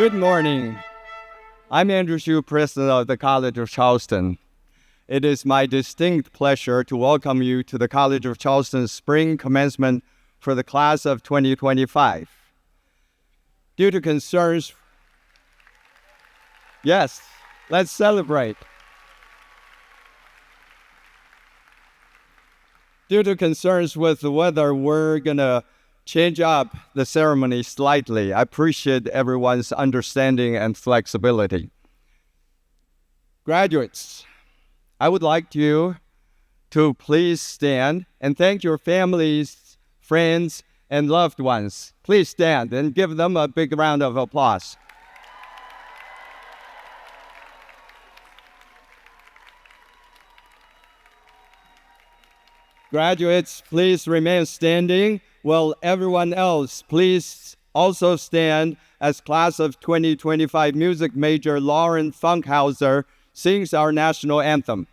Good morning. I'm Andrew Hsu, President of the College of Charleston. It is my distinct pleasure to welcome you to the College of Charleston Spring Commencement for the class of 2025. Due to concerns... Yes, let's celebrate. Due to concerns with the weather, we're going to change up the ceremony slightly. I appreciate everyone's understanding and flexibility. Graduates, I would like you to please stand and thank your families, friends, and loved ones. Please stand and give them a big round of applause. Graduates, please remain standing. Will everyone else please also stand as class of 2025 music major Lauren Funkhauser sings our national anthem.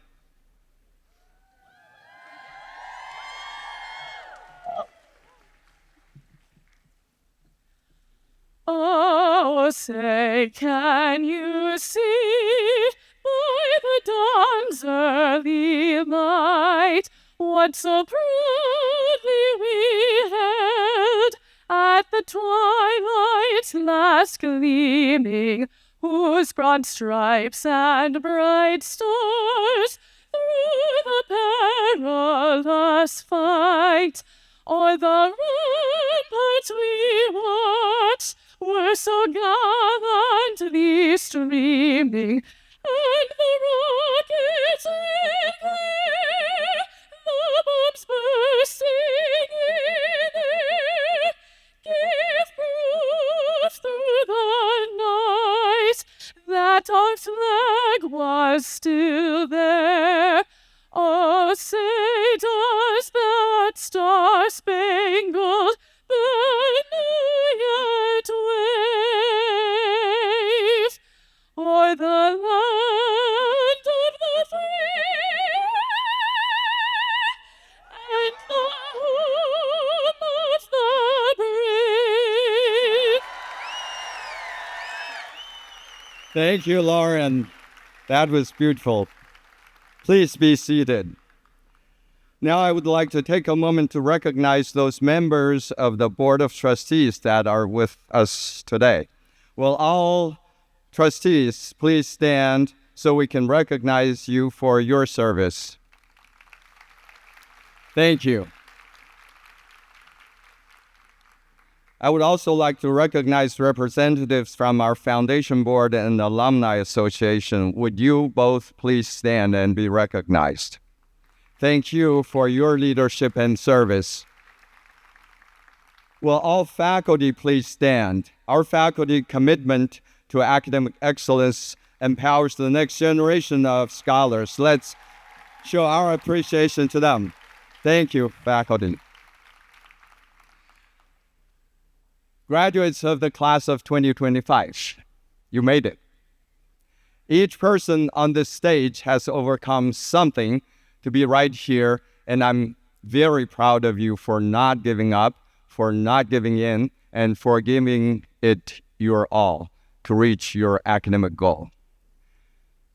Oh, say, can you see by the dawn's early light what so proudly we hailed at the twilight's last gleaming, whose broad stripes and bright stars through the perilous fight o'er the ramparts we watched were so gallantly streaming, and the rockets ring clear, the bombs bursting in air, give proof through the that our flag was still there. Oh, say does that star-spangled banner yet wave o'er the land of the free and the home of the brave? Thank you, Lauren. That was beautiful. Please be seated. Now I would like to take a moment to recognize those members of the Board of Trustees that are with us today. Will all trustees please stand so we can recognize you for your service? Thank you. I would also like to recognize representatives from our Foundation Board and Alumni Association. Would you both please stand and be recognized? Thank you for your leadership and service. Will all faculty please stand? Our faculty commitment to academic excellence empowers the next generation of scholars. Let's show our appreciation to them. Thank you, faculty. Graduates of the class of 2025, you made it. Each person on this stage has overcome something to be right here, and I'm very proud of you for not giving up, for not giving in, and for giving it your all to reach your academic goal.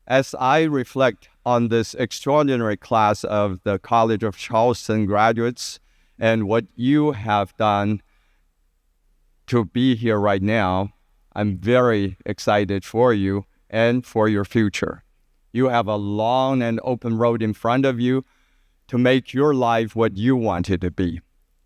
As I reflect on this extraordinary class of the College of Charleston graduates and what you have done to be here right now, I'm very excited for you and for your future. You have a long and open road in front of you to make your life what you want it to be.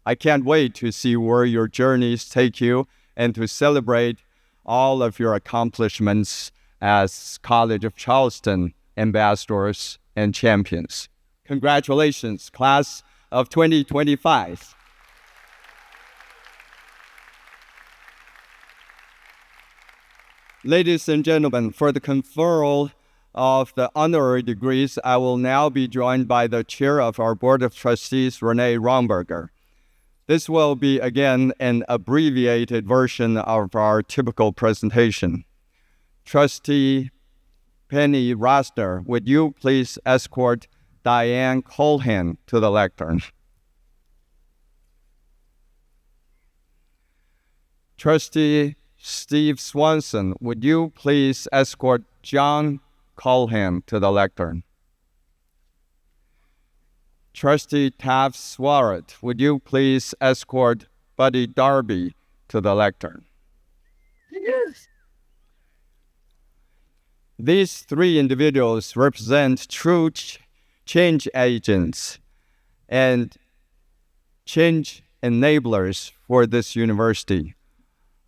I can't wait to see where your journeys take you and to celebrate all of your accomplishments as College of Charleston ambassadors and champions. Congratulations, class of 2025. Ladies and gentlemen, for the conferral of the honorary degrees, I will now be joined by the chair of our Board of Trustees, Renee Romberger. This will be, again, an abbreviated version of our typical presentation. Trustee Penny Rosner, would you please escort Diane Colhan to the lectern? Trustee Steve Swanson, would you please escort John Colhan to the lectern? Trustee Taft Swarrett, would you please escort Buddy Darby to the lectern? Yes. These three individuals represent true change agents and change enablers for this university.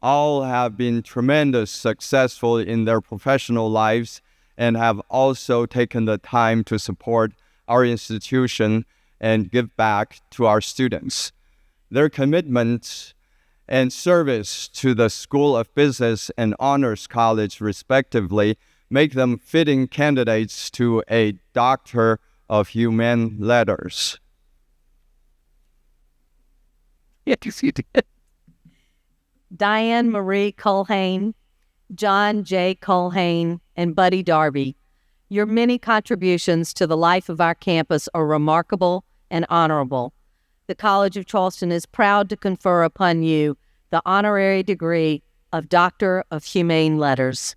All have been tremendous successful in their professional lives and have also taken the time to support our institution and give back to our students. Their commitment and service to the School of Business and Honors College, respectively, make them fitting candidates to a Doctor of Humane Letters. Yes, you did. Diane Marie Colhane, John J. Colhane, and Buddy Darby. Your many contributions to the life of our campus are remarkable and honorable. The College of Charleston is proud to confer upon you the honorary degree of Doctor of Humane Letters.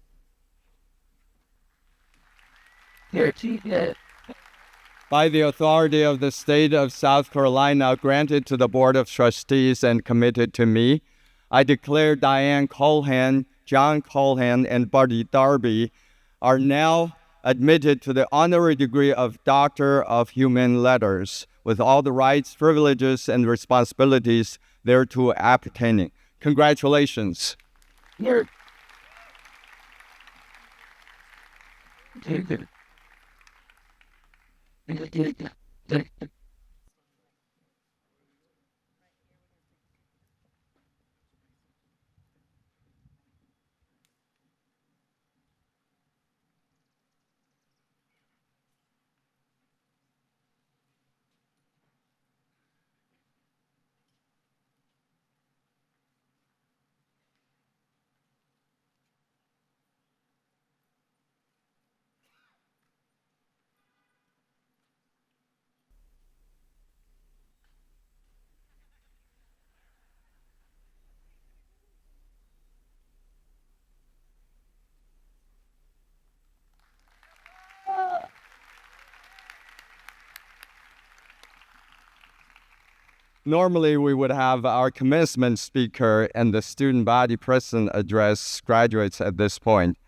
By the authority of the state of South Carolina granted to the Board of Trustees and committed to me, I declare Diane Colhan, John Colhan, and Buddy Darby are now admitted to the honorary degree of Doctor of Humane Letters, with all the rights, privileges, and responsibilities thereto appertaining. Congratulations. Normally, we would have our commencement speaker and the student body present address graduates at this point.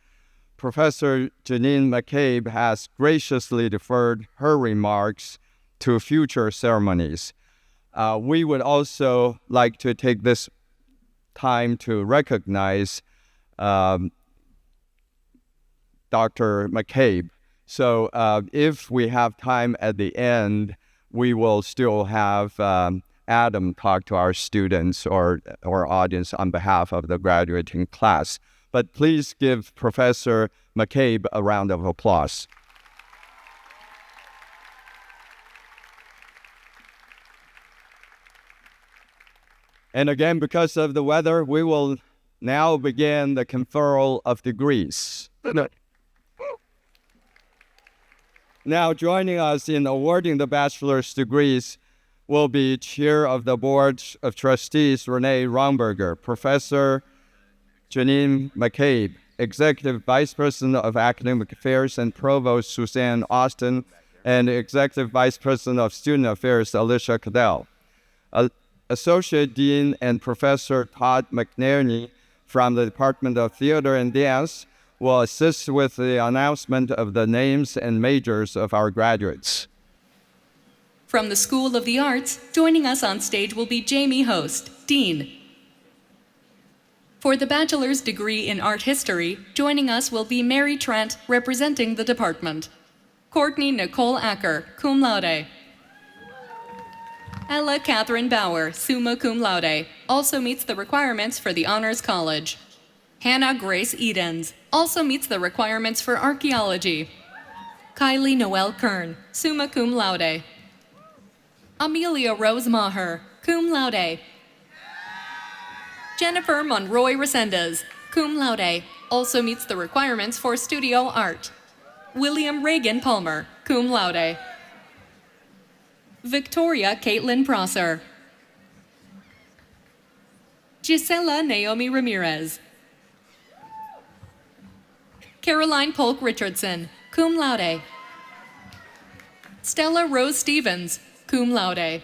Professor Janine McCabe has graciously deferred her remarks to future ceremonies. We would also like to take this time to recognize Dr. McCabe. So if we have time at the end, we will still have Adam talk to our students or audience on behalf of the graduating class. But please give Professor McCabe a round of applause. And again, because of the weather, we will now begin the conferral of degrees. Now, joining us in awarding the bachelor's degrees will be Chair of the Board of Trustees, Renee Romberger, Professor Janine McCabe, Executive Vice President of Academic Affairs and Provost Suzanne Austin, and Executive Vice President of Student Affairs, Alicia Cadell. Associate Dean and Professor Todd McNerney from the Department of Theater and Dance will assist with the announcement of the names and majors of our graduates. From the School of the Arts, joining us on stage will be Jamie Host, Dean. For the bachelor's degree in art history, joining us will be Mary Trent, representing the department. Courtney Nicole Acker, cum laude. Ella Catherine Bauer, summa cum laude, also meets the requirements for the Honors College. Hannah Grace Edens, also meets the requirements for archaeology. Kylie Noel Kern, summa cum laude. Amelia Rose Maher, cum laude. Jennifer Monroy Resendez, cum laude, also meets the requirements for studio art. William Reagan Palmer, cum laude. Victoria Caitlin Prosser. Gisela Naomi Ramirez. Caroline Polk Richardson, cum laude. Stella Rose Stevens, cum laude.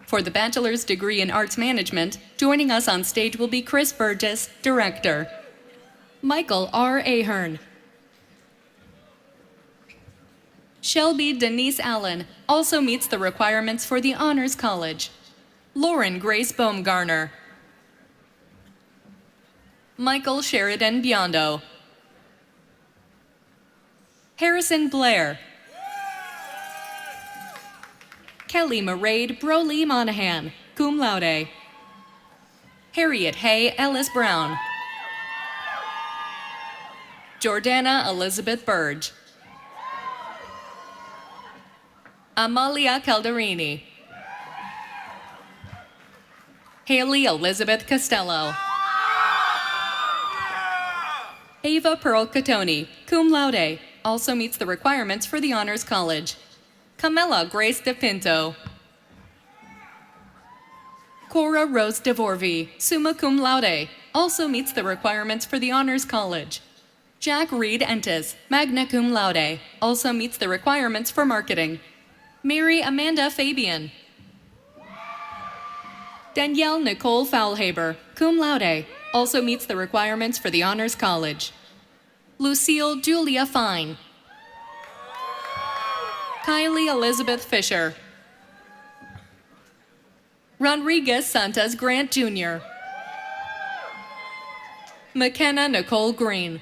For the bachelor's degree in arts management, joining us on stage will be Chris Burgess, director. Michael R. Ahern. Shelby Denise Allen also meets the requirements for the Honors College. Lauren Grace Baumgartner. Michael Sheridan Biondo. Harrison Blair. Kelly Maraid Broly Monahan, cum laude. Harriet Hay Ellis Brown. Jordana Elizabeth Burge. Amalia Calderini. Haley Elizabeth Costello. Ava Pearl Catoni, cum laude, also meets the requirements for the Honors College. Camilla Grace DePinto. Cora Rose DeVorvey, summa cum laude, also meets the requirements for the Honors College. Jack Reed Entis, magna cum laude, also meets the requirements for marketing. Mary Amanda Fabian. Danielle Nicole Faulhaber, cum laude, also meets the requirements for the Honors College. Lucille Julia Fine. Kylie Elizabeth Fisher. Rodriguez Santos Grant Jr. McKenna Nicole Green.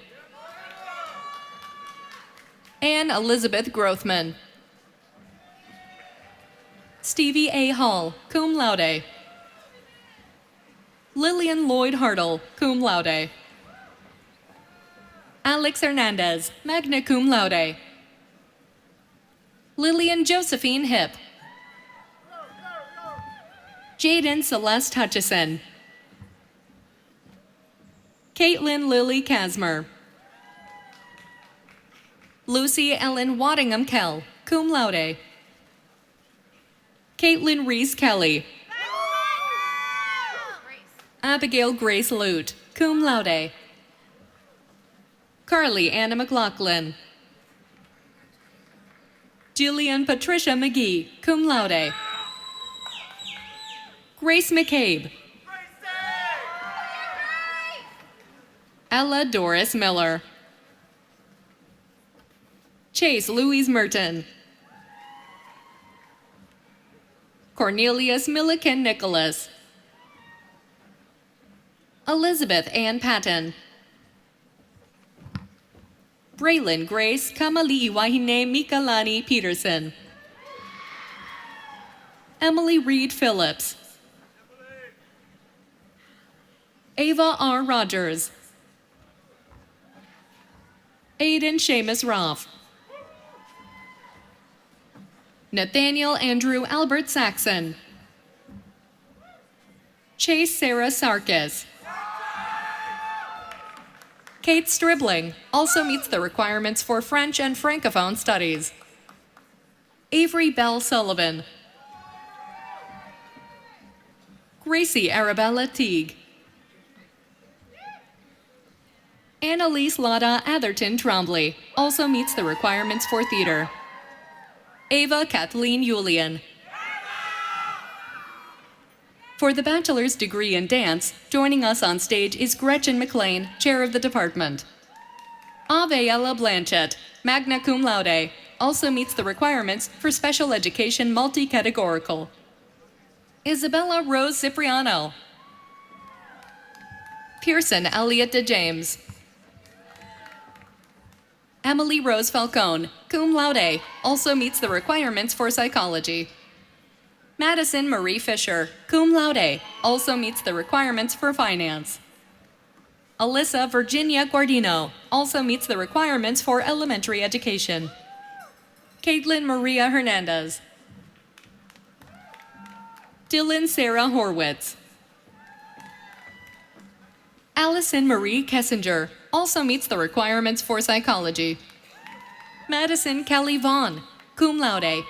Anne Elizabeth Grothman. Stevie A. Hall, cum laude. Lillian Lloyd Hartle, cum laude. Alex Hernandez, magna cum laude. Lillian Josephine Hip. Jaden Celeste Hutchison. Caitlin Lily Casmer. Lucy Ellen Waddingham Kell, cum laude. Caitlin Reese Kelly. Abigail Grace Lute, cum laude. Carly Anna McLaughlin. Jillian Patricia McGee, cum laude. Grace McCabe. Ella Doris Miller. Chase Louise Merton. Cornelius Milliken Nicholas. Elizabeth Ann Patton. Braylon Grace Kamaliiwahine Mikalani Peterson. Emily Reed Phillips. Ava R. Rogers. Aiden Seamus Roth. Nathaniel Andrew Albert Saxon. Chase Sarah Sarkis. Kate Stribling also meets the requirements for French and Francophone studies. Avery Bell Sullivan. Gracie Arabella Teague. Annalise Lada Atherton Trombley also meets the requirements for theater. Ava Kathleen Julian. For the bachelor's degree in dance, joining us on stage is Gretchen McLean, chair of the department. Aveella Blanchett, magna cum laude, also meets the requirements for special education multi-categorical. Isabella Rose Cipriano. Pearson Elliott DeJames. Emily Rose Falcone, cum laude, also meets the requirements for psychology. Madison Marie Fisher, cum laude, also meets the requirements for finance. Alyssa Virginia Guardino also meets the requirements for elementary education. Caitlin Maria Hernandez. Dylan Sarah Horwitz. Allison Marie Kessinger also meets the requirements for psychology. Madison Kelly Vaughn, cum laude.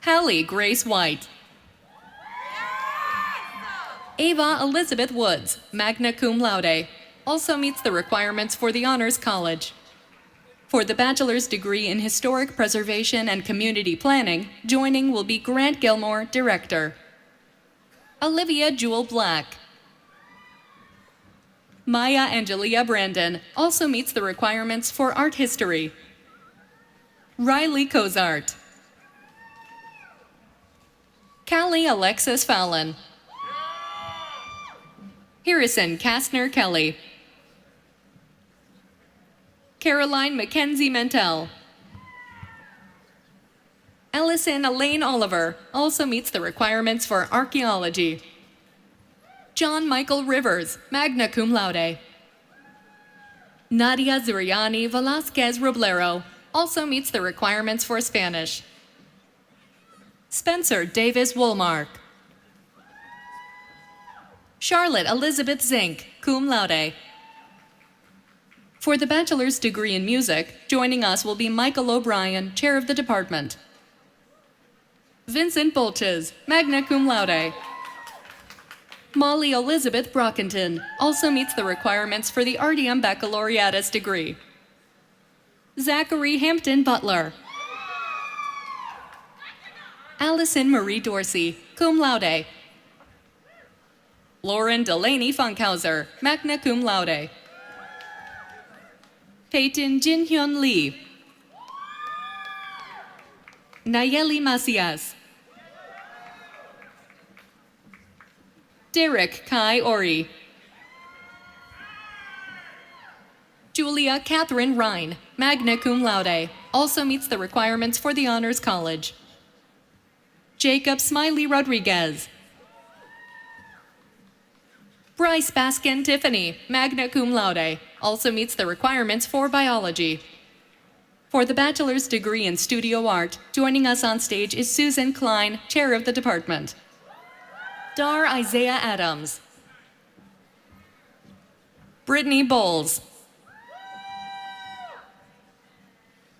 Hallie Grace White. Ava Elizabeth Woods, magna cum laude, also meets the requirements for the Honors College. For the bachelor's degree in historic preservation and community planning, joining will be Grant Gilmore, director. Olivia Jewel Black. Maya Angelia Brandon also meets the requirements for art history. Riley Cozart. Callie Alexis Fallon. Harrison Kastner Kelly. Caroline Mackenzie Mentel. Ellison Elaine Oliver also meets the requirements for archaeology. John Michael Rivers, magna cum laude. Nadia Zuriani Velasquez Roblero also meets the requirements for Spanish. Spencer Davis Woolmark. Charlotte Elizabeth Zink, cum laude. For the bachelor's degree in music, joining us will be Michael O'Brien, chair of the department. Vincent Bolches, magna cum laude. Molly Elizabeth Brockington also meets the requirements for the RDM Baccalaureatus degree. Zachary Hampton Butler. Allison Marie Dorsey, cum laude. Lauren Delaney Funkhauser, magna cum laude. Peyton Jin-hyun Lee. Nayeli Macias. Derek Kai Ori. Julia Catherine Rhine, magna cum laude, also meets the requirements for the Honors College. Jacob Smiley Rodriguez. Bryce Baskin Tiffany, magna cum laude, also meets the requirements for biology. For the bachelor's degree in studio art, joining us on stage is Susan Klein, chair of the department. Dar Isaiah Adams. Brittany Bowles.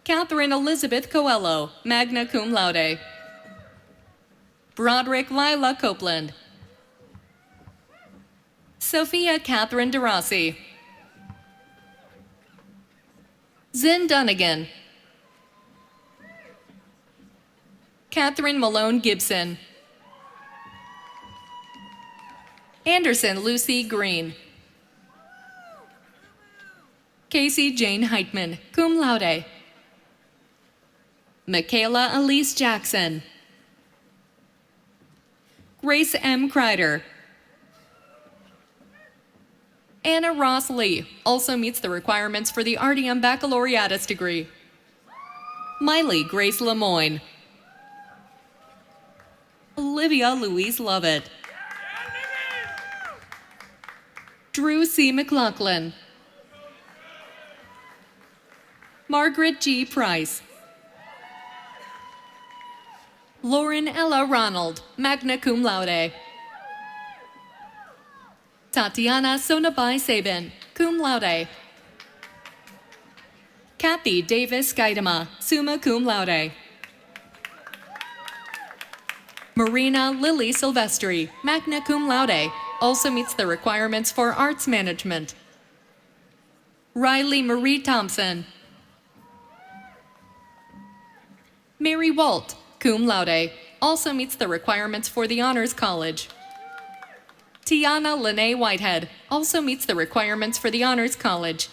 Catherine Elizabeth Coelho, magna cum laude. Broderick Lila Copeland. Sophia Catherine DeRossi. Zin Dunnigan. Catherine Malone Gibson. Anderson Lucy Green. Casey Jane Heitman, cum laude. Michaela Elise Jackson. Grace M. Kreider. Anna Ross Lee also meets the requirements for the RDM Baccalaureatus degree. Miley Grace Lemoyne. Olivia Louise Lovett. Drew C. McLaughlin. Margaret G. Price. Lauren Ella Ronald, magna cum laude. Tatiana Sonabai Sabin, cum laude. Kathy Davis Gaidama, summa cum laude. Marina Lily Silvestri, magna cum laude, also meets the requirements for arts management. Riley Marie Thompson. Mary Walt, cum laude, also meets the requirements for the Honors College. Tiana Lene Whitehead also meets the requirements for the Honors College.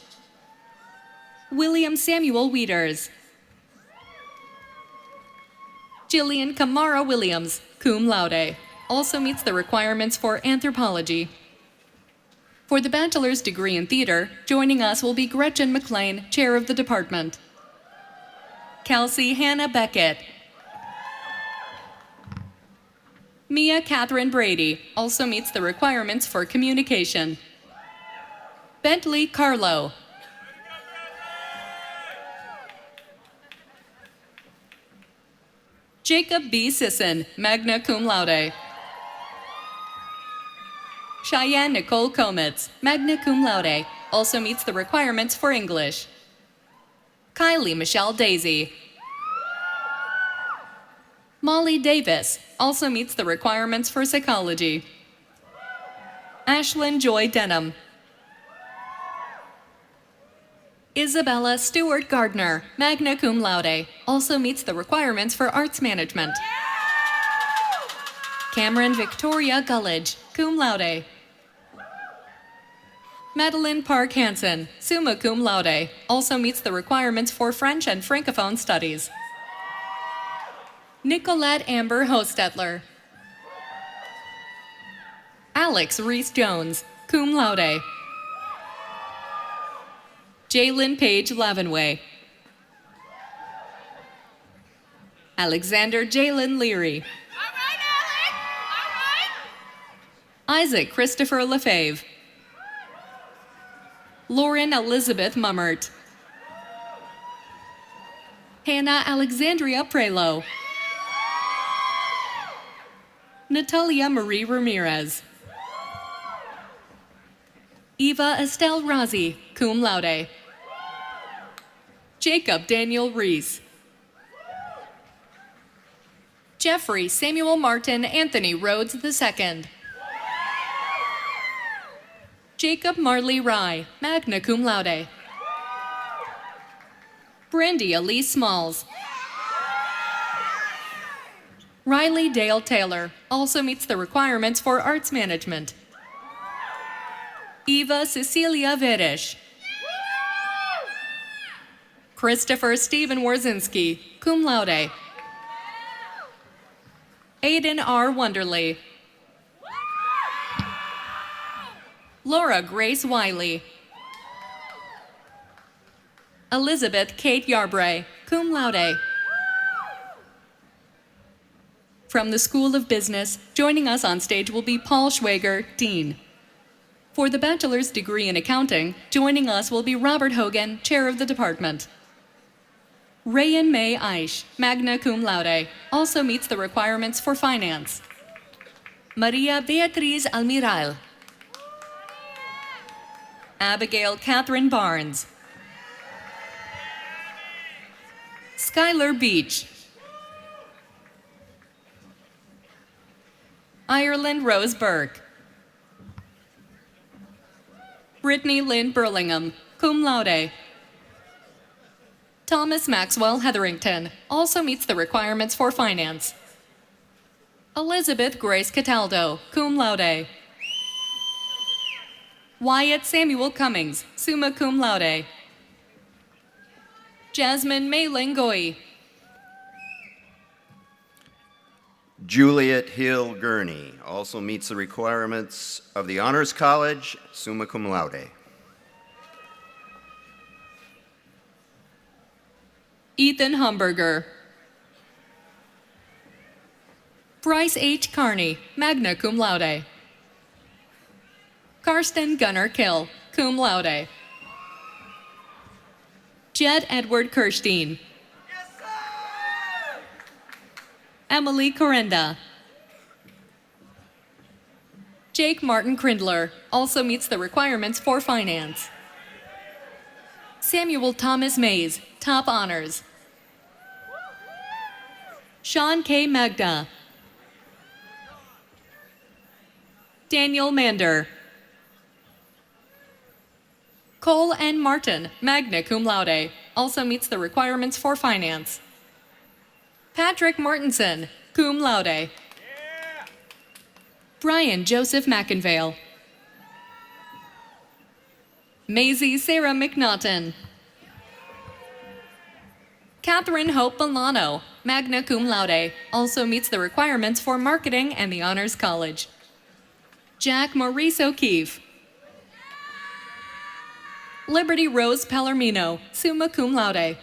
William Samuel Wieters. Jillian Kamara Williams, cum laude, also meets the requirements for anthropology. For the bachelor's degree in theater, joining us will be Gretchen McLean, chair of the department. Kelsey Hannah Beckett. Mia Catherine Brady also meets the requirements for communication. Bentley Carlo. Jacob B. Sisson, magna cum laude. Cheyenne Nicole Kometz, magna cum laude, also meets the requirements for English. Kylie Michelle Daisy. Molly Davis also meets the requirements for psychology. Ashlyn Joy Denham. Isabella Stewart Gardner, magna cum laude, also meets the requirements for arts management. Cameron Victoria Gullidge, cum laude. Madeline Park Hansen, summa cum laude, also meets the requirements for French and Francophone studies. Nicolette Amber Hostetler. Alex Reese Jones, cum laude. Jalen Page Lavenway. Alexander Jalen Leary. All right, Alex. All right. Isaac Christopher Lefebvre. Lauren Elizabeth Mummert. Hannah Alexandria Prelo. Natalia Marie Ramirez. Eva Estelle Razi, cum laude. Jacob Daniel Reese. Jeffrey Samuel Martin Anthony Rhodes II. Jacob Marley Rye, magna cum laude. Brandy Elise Smalls. Riley Dale Taylor also meets the requirements for arts management. Eva Cecilia Verish. Christopher Stephen Warzinski, cum laude. Aiden R. Wonderly. Laura Grace Wiley. Elizabeth Kate Yarbray, cum laude. From the School of Business, joining us on stage will be Paul Schwager, Dean. For the bachelor's degree in accounting, joining us will be Robert Hogan, chair of the department. Rayan May Aish, magna cum laude, also meets the requirements for finance. Maria Beatriz Almiral. Abigail Catherine Barnes. Skylar Beach. Ireland Rose Burke. Brittany Lynn Burlingham, cum laude. Thomas Maxwell Hetherington also meets the requirements for finance. Elizabeth Grace Cataldo, cum laude. Wyatt Samuel Cummings, summa cum laude. Jasmine May Langoi. Juliet Hill Gurney also meets the requirements of the Honors College, summa cum laude. Ethan Humberger. Bryce H. Carney, magna cum laude. Karsten Gunnar Kill, cum laude. Jed Edward Kirstein. Emily Corenda. Jake Martin Krindler also meets the requirements for finance. Samuel Thomas Mays, top honors. Sean K. Magda. Daniel Mander. Cole N. Martin, magna cum laude, also meets the requirements for finance. Patrick Martinson, cum laude. Yeah. Brian Joseph McInvale. Maisie Sarah McNaughton. Catherine Hope Milano, magna cum laude, also meets the requirements for marketing and the Honors College. Jack Maurice O'Keefe. Liberty Rose Palomino, summa cum laude.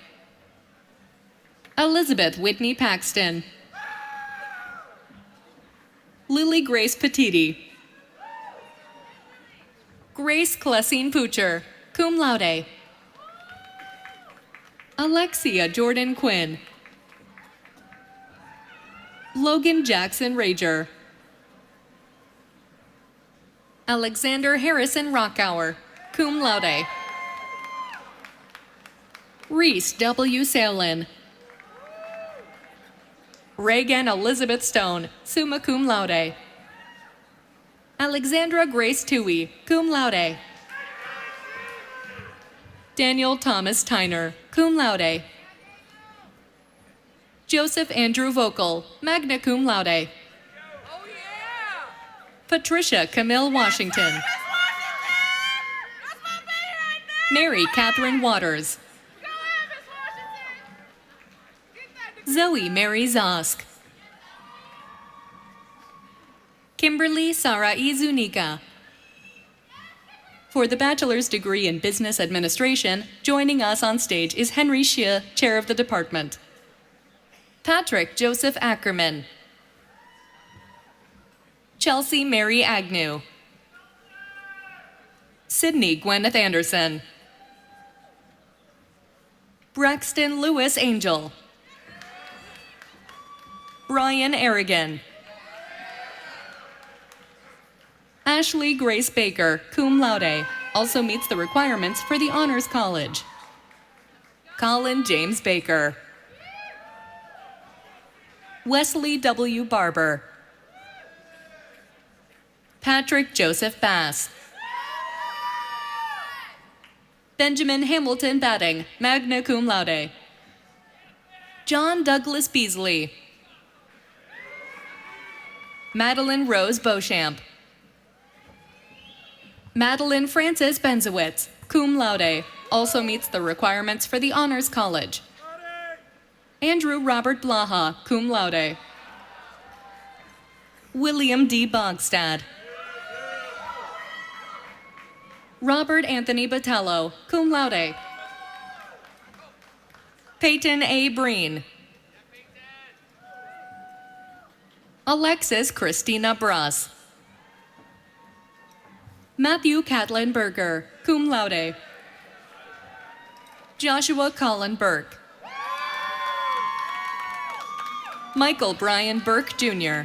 Elizabeth Whitney Paxton. Lily Grace Petiti. Grace Clessine Poocher, cum laude. Alexia Jordan Quinn. Logan Jackson Rager. Alexander Harrison Rockhour, cum laude. Reese W. Salin. Reagan Elizabeth Stone, summa cum laude. Alexandra Grace Toohey, cum laude. Daniel Thomas Tyner, cum laude. Joseph Andrew Vocal, magna cum laude. Oh, yeah. Patricia Camille Washington. Mary Catherine Waters. Zoe Mary Zosk. Kimberly Sarah E. Zunica. For the bachelor's degree in business administration, joining us on stage is Henry Shea, chair of the department. Patrick Joseph Ackerman. Chelsea Mary Agnew. Sydney Gwyneth Anderson. Braxton Lewis Angel. Brian Aragon. Ashley Grace Baker, cum laude, also meets the requirements for the Honors College. Colin James Baker. Wesley W. Barber. Patrick Joseph Bass. Benjamin Hamilton Batting, magna cum laude. John Douglas Beasley. Madeline Rose Beauchamp. Madeline Frances Benzowitz, cum laude, also meets the requirements for the Honors College. Andrew Robert Blaha, cum laude. William D. Bogstad. Robert Anthony Botello, cum laude. Peyton A. Breen. Alexis Christina Brass. Matthew Catlin Berger, cum laude. Joshua Colin Burke. Michael Brian Burke Jr.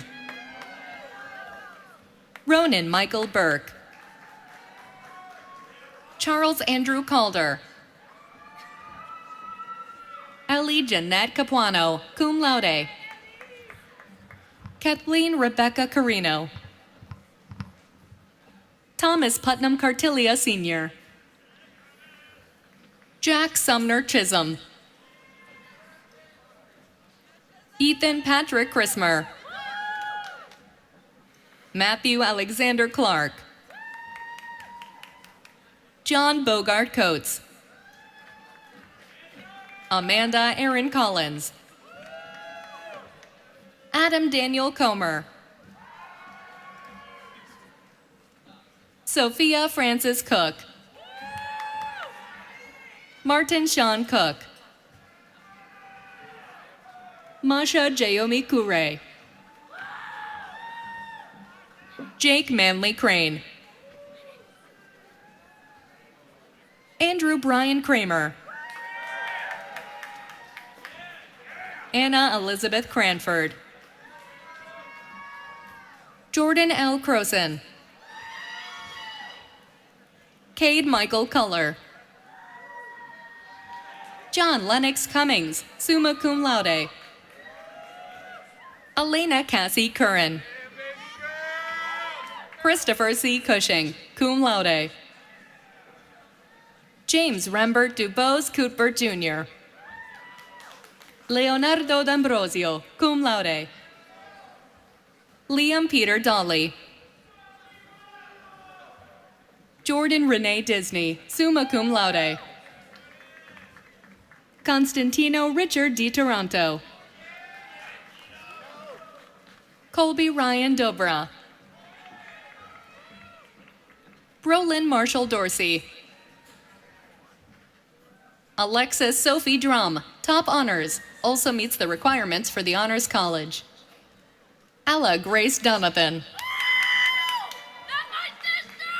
Ronan Michael Burke. Charles Andrew Calder. Ellie Jeanette Capuano, cum laude. Kathleen Rebecca Carino. Thomas Putnam Cartilia Sr. Jack Sumner Chisholm. Ethan Patrick Chrismer. Matthew Alexander Clark. John Bogart Coates. Amanda Erin Collins. Adam Daniel Comer. Sophia Francis Cook. Martin Sean Cook. Masha Jayomi Kure. Jake Manley Crane. Andrew Brian Kramer. Anna Elizabeth Cranford. Jordan L. Croson. Cade Michael Culler. John Lennox Cummings, summa cum laude. Elena Cassie Curran. Christopher C. Cushing, cum laude. James Rembert Dubose Cuthbert Jr. Leonardo D'Ambrosio, cum laude. Liam Peter Dolly. Jordan Renee Disney, summa cum laude. Constantino Richard Di Toronto. Colby Ryan Dobra. Brolyn Marshall Dorsey. Alexis Sophie Drum, top honors, also meets the requirements for the Honors College. Ella Grace Donovan.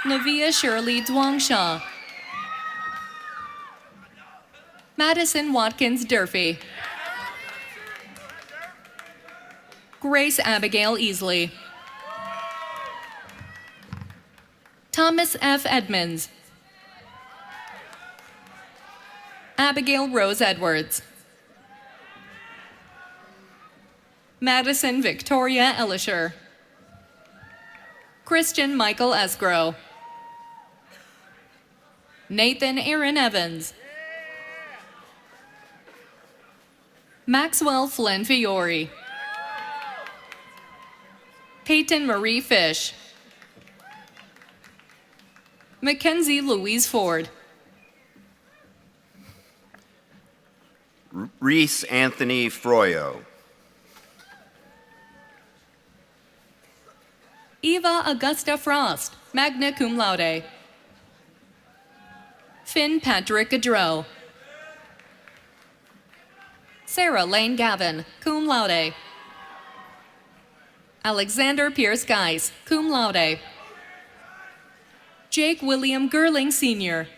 Navia Shirley Duangsha. Madison Watkins Durfee. Grace Abigail Easley. Thomas F. Edmonds. Abigail Rose Edwards. Madison Victoria Ellisher. Christian Michael Esgro. Nathan Aaron Evans. Maxwell Flynn Fiore. Peyton Marie Fish. Mackenzie Louise Ford. Reese Anthony Froyo. Eva Augusta Frost, magna cum laude. Finn Patrick Gaudreau. Sarah Lane Gavin, cum laude. Alexander Pierce Geis, cum laude. Jake William Gerling Sr.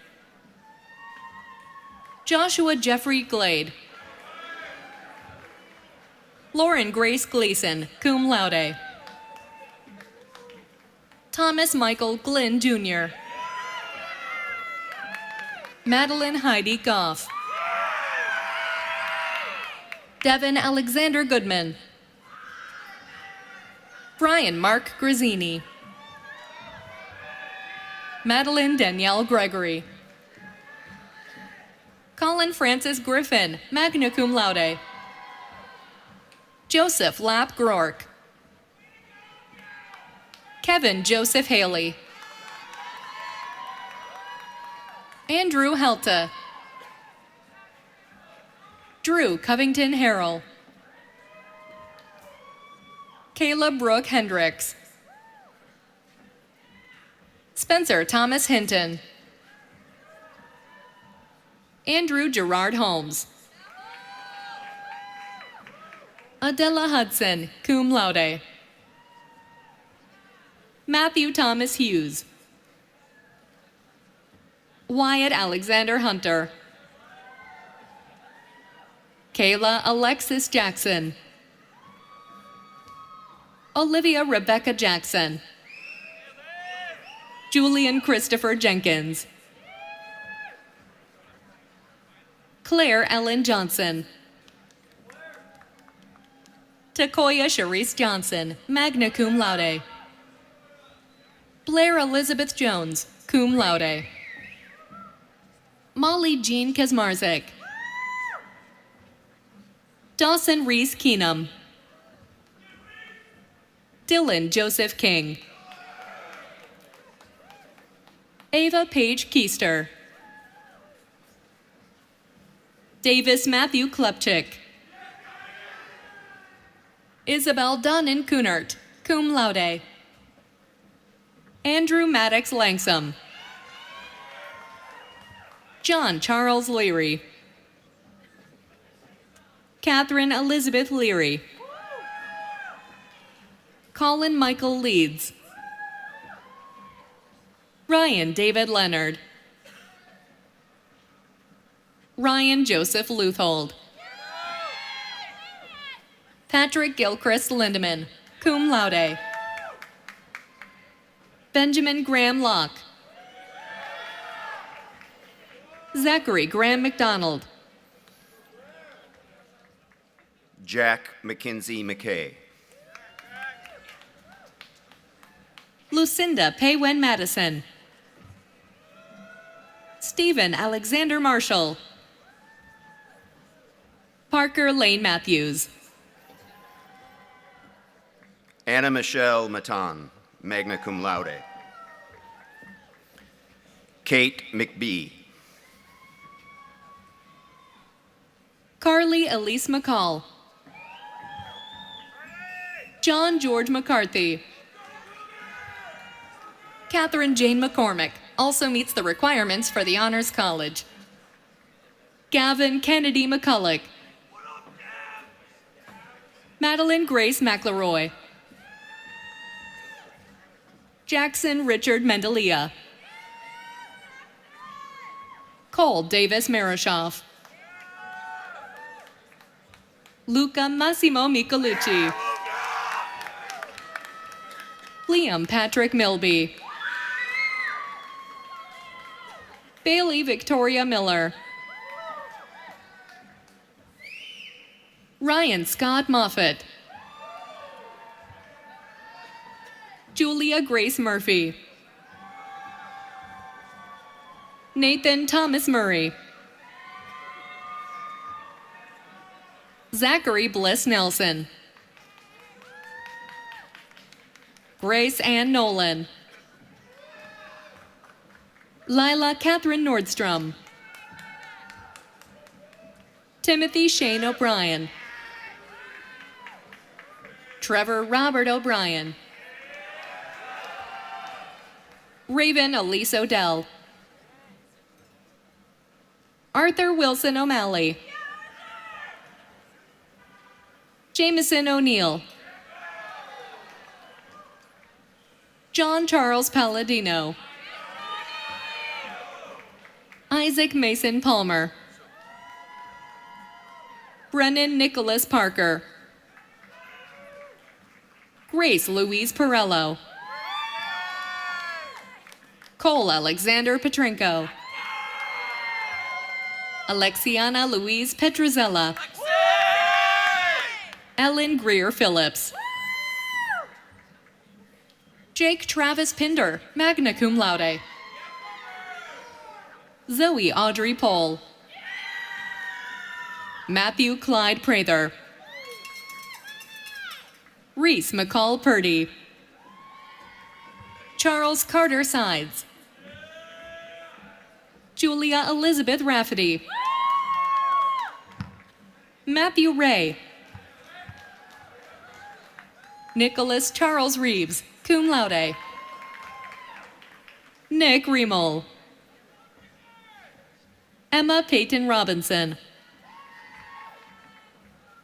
Joshua Jeffrey Glade. Lauren Grace Gleason, cum laude. Thomas Michael Glynn Jr. Madeline Heidi Goff. Devin Alexander Goodman. Brian Mark Grazzini. Madeline Danielle Gregory. Colin Francis Griffin, magna cum laude. Joseph Lapp Grork. Kevin Joseph Haley. Andrew Helta. Drew Covington Harrell. Kayla Brooke Hendricks. Spencer Thomas Hinton. Andrew Gerard Holmes. Adela Hudson, cum laude. Matthew Thomas Hughes. Wyatt Alexander Hunter. Kayla Alexis Jackson. Olivia Rebecca Jackson. Julian Christopher Jenkins. Claire Ellen Johnson. Takoya Sharice Johnson, magna cum laude. Blair Elizabeth Jones, cum laude. Molly Jean Kazmarzik. Dawson Reese Keenum. Dylan Joseph King. Ava Page Keister. Davis Matthew Klepchik. Isabel Dunnan Kunert, cum laude. Andrew Maddox Langsam. John Charles Leary. Catherine Elizabeth Leary. Colin Michael Leeds. Ryan David Leonard. Ryan Joseph Luthold. Patrick Gilchrist Lindeman, cum laude. Benjamin Graham Locke. Zachary Graham McDonald. Jack McKinsey McKay. Lucinda Paywen Madison. Stephen Alexander Marshall. Parker Lane Matthews. Anna Michelle Matan, magna cum laude. Kate McBee. Carly Elise McCall. John George McCarthy. Catherine Jane McCormick also meets the requirements for the Honors College. Gavin Kennedy McCulloch. Madeline Grace McElroy. Jackson Richard Mendelia. Cole Davis Marashoff. Luca Massimo Michelucci. Liam Patrick Milby. Bailey Victoria Miller. Ryan Scott Moffett. Julia Grace Murphy. Nathan Thomas Murray. Zachary Bliss Nelson. Grace Ann Nolan. Lila Catherine Nordstrom. Timothy Shane O'Brien. Trevor Robert O'Brien. Raven Elise Odell. Arthur Wilson O'Malley. Jameson O'Neill. John Charles Palladino. Isaac Mason Palmer. Brennan Nicholas Parker. Grace Louise Perello. Cole Alexander Petrenko. Alexiana Louise Petruzella. Ellen Greer Phillips. Jake Travis Pinder, magna cum laude. Zoe Audrey Pohl. Matthew Clyde Prather. Reese McCall Purdy. Charles Carter Sides. Julia Elizabeth Rafferty. Matthew Ray. Nicholas Charles Reeves, cum laude. Nick Riemel. Emma Peyton Robinson.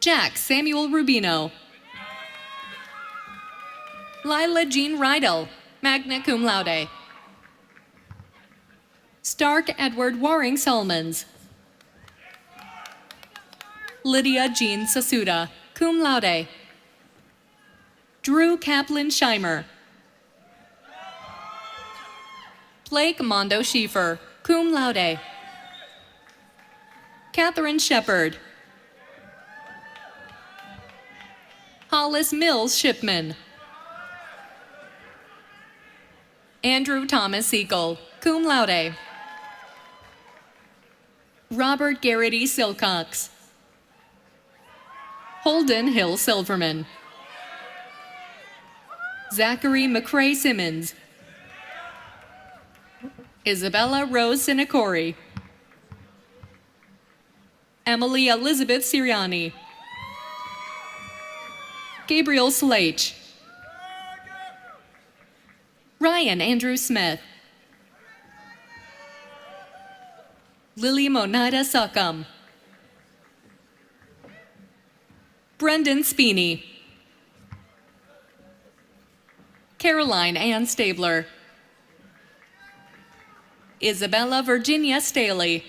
Jack Samuel Rubino. Lila Jean Rydell, magna cum laude. Stark Edward Waring Solmans. Lydia Jean Sasuda, cum laude. Drew Kaplan Scheimer. Blake Mondo Schiefer, cum laude. Catherine Shepard. Hollis Mills Shipman. Andrew Thomas Segal, cum laude. Robert Garrity Silcox. Holden Hill Silverman. Zachary McCrae Simmons. Isabella Rose Sinacori. Emily Elizabeth Siriani. Gabriel Slate. Ryan Andrew Smith. Lily Monada Succum. Brendan Speeney. Caroline Ann Stabler. Isabella Virginia Staley.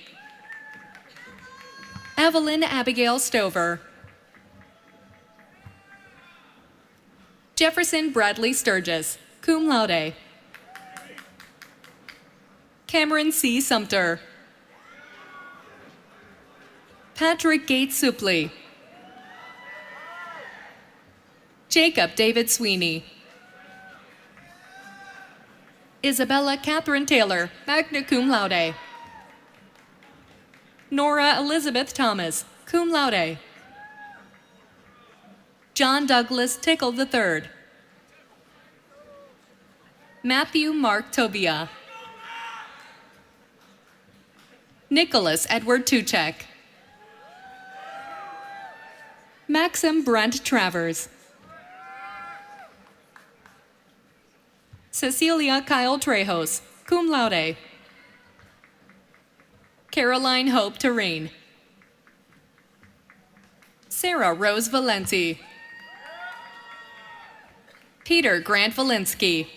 Evelyn Abigail Stover. Jefferson Bradley Sturgis, cum laude. Cameron C. Sumter. Patrick Gates Supley. Jacob David Sweeney. Isabella Catherine Taylor, magna cum laude. Nora Elizabeth Thomas, cum laude. John Douglas Tickle III. Matthew Mark Tobia. Nicholas Edward Tuchek. Maxim Brent Travers. Cecilia Kyle Trejos, cum laude. Caroline Hope Terrain. Sarah Rose Valenti. Peter Grant Valinsky.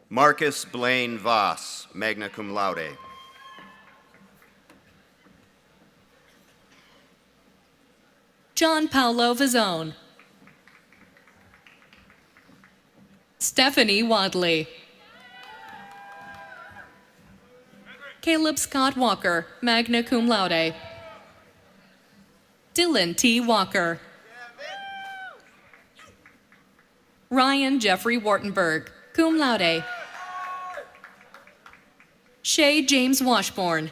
Marcus Blaine Voss, magna cum laude. John Paolo Vazone. Stephanie Wadley. Caleb Scott Walker, magna cum laude. Dylan T. Walker. Ryan Jeffrey Wartenberg, cum laude. Shay James Washburn.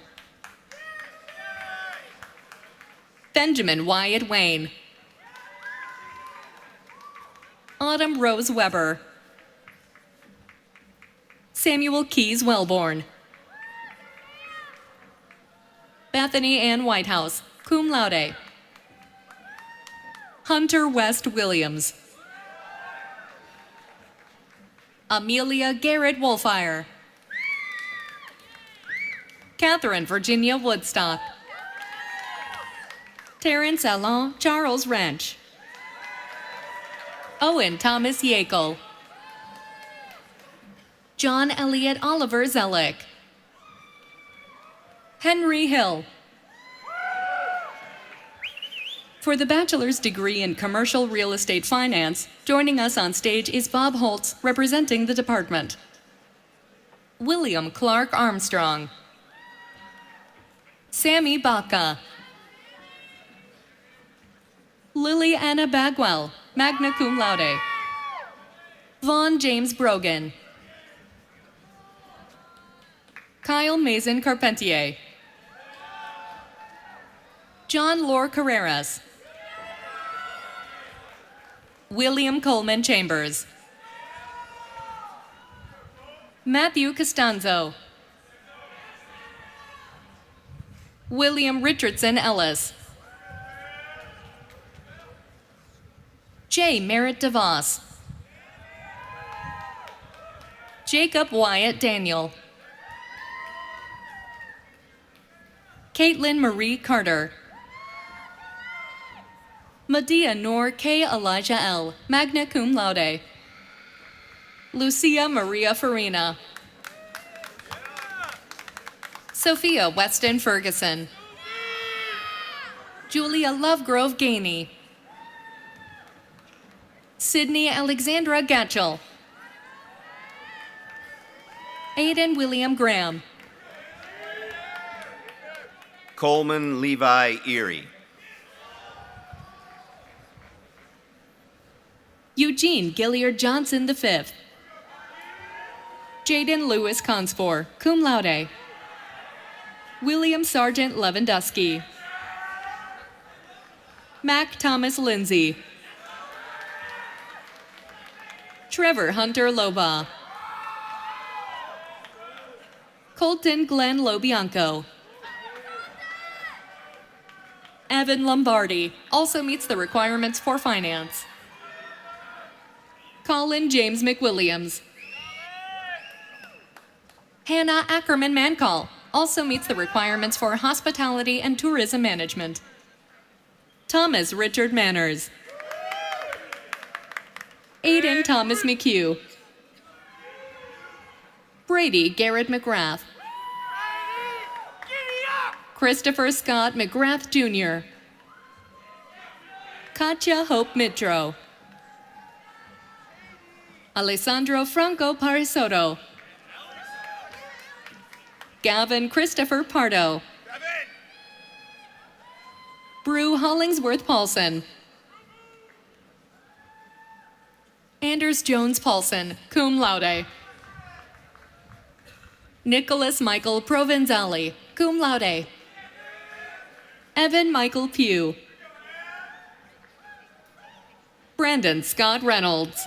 Benjamin Wyatt Wayne. Autumn Rose Weber. Samuel Keys Wellborn. Bethany Ann Whitehouse, cum laude. Hunter West Williams. Amelia Garrett Wolfire. Catherine Virginia Woodstock. Terrence Allon Charles Wrench. Owen Thomas Yakel. John Elliott Oliver Zellick. Henry Hill. For the bachelor's degree in commercial real estate finance, joining us on stage is Bob Holtz, representing the department. William Clark Armstrong. Sammy Baca. Lily Anna Bagwell, magna cum laude. Vaughn James Brogan. Kyle Mason Carpentier. John Lore Carreras. William Coleman Chambers. Matthew Costanzo. William Richardson Ellis. J. Merritt DeVos. Jacob Wyatt Daniel. Caitlin Marie Carter. Medea Noor K. Elijah L., magna cum laude. Lucia Maria Farina. Sophia Weston Ferguson. Julia Lovegrove Gainey. Sydney Alexandra Gatchell. Aiden William Graham. Coleman Levi Erie. Eugene Gilliard Johnson V. Jaden Lewis Conspor, cum laude. William Sargent Lewandowski. Mac Thomas Lindsay. Trevor Hunter Loba. Colton Glenn Lobianco. Evan Lombardi also meets the requirements for finance. Colin James McWilliams. Hannah Ackerman Mancall also meets the requirements for hospitality and tourism management. Thomas Richard Manners. Aiden Thomas McHugh. Brady Garrett McGrath. Christopher Scott McGrath Jr. Katja Hope Mitro. Alessandro Franco Parisoto. Gavin Christopher Pardo. Brew Hollingsworth Paulson. Anders Jones Paulson, cum laude. Nicholas Michael Provenzali, cum laude. Evan Michael Pugh. Brandon Scott Reynolds.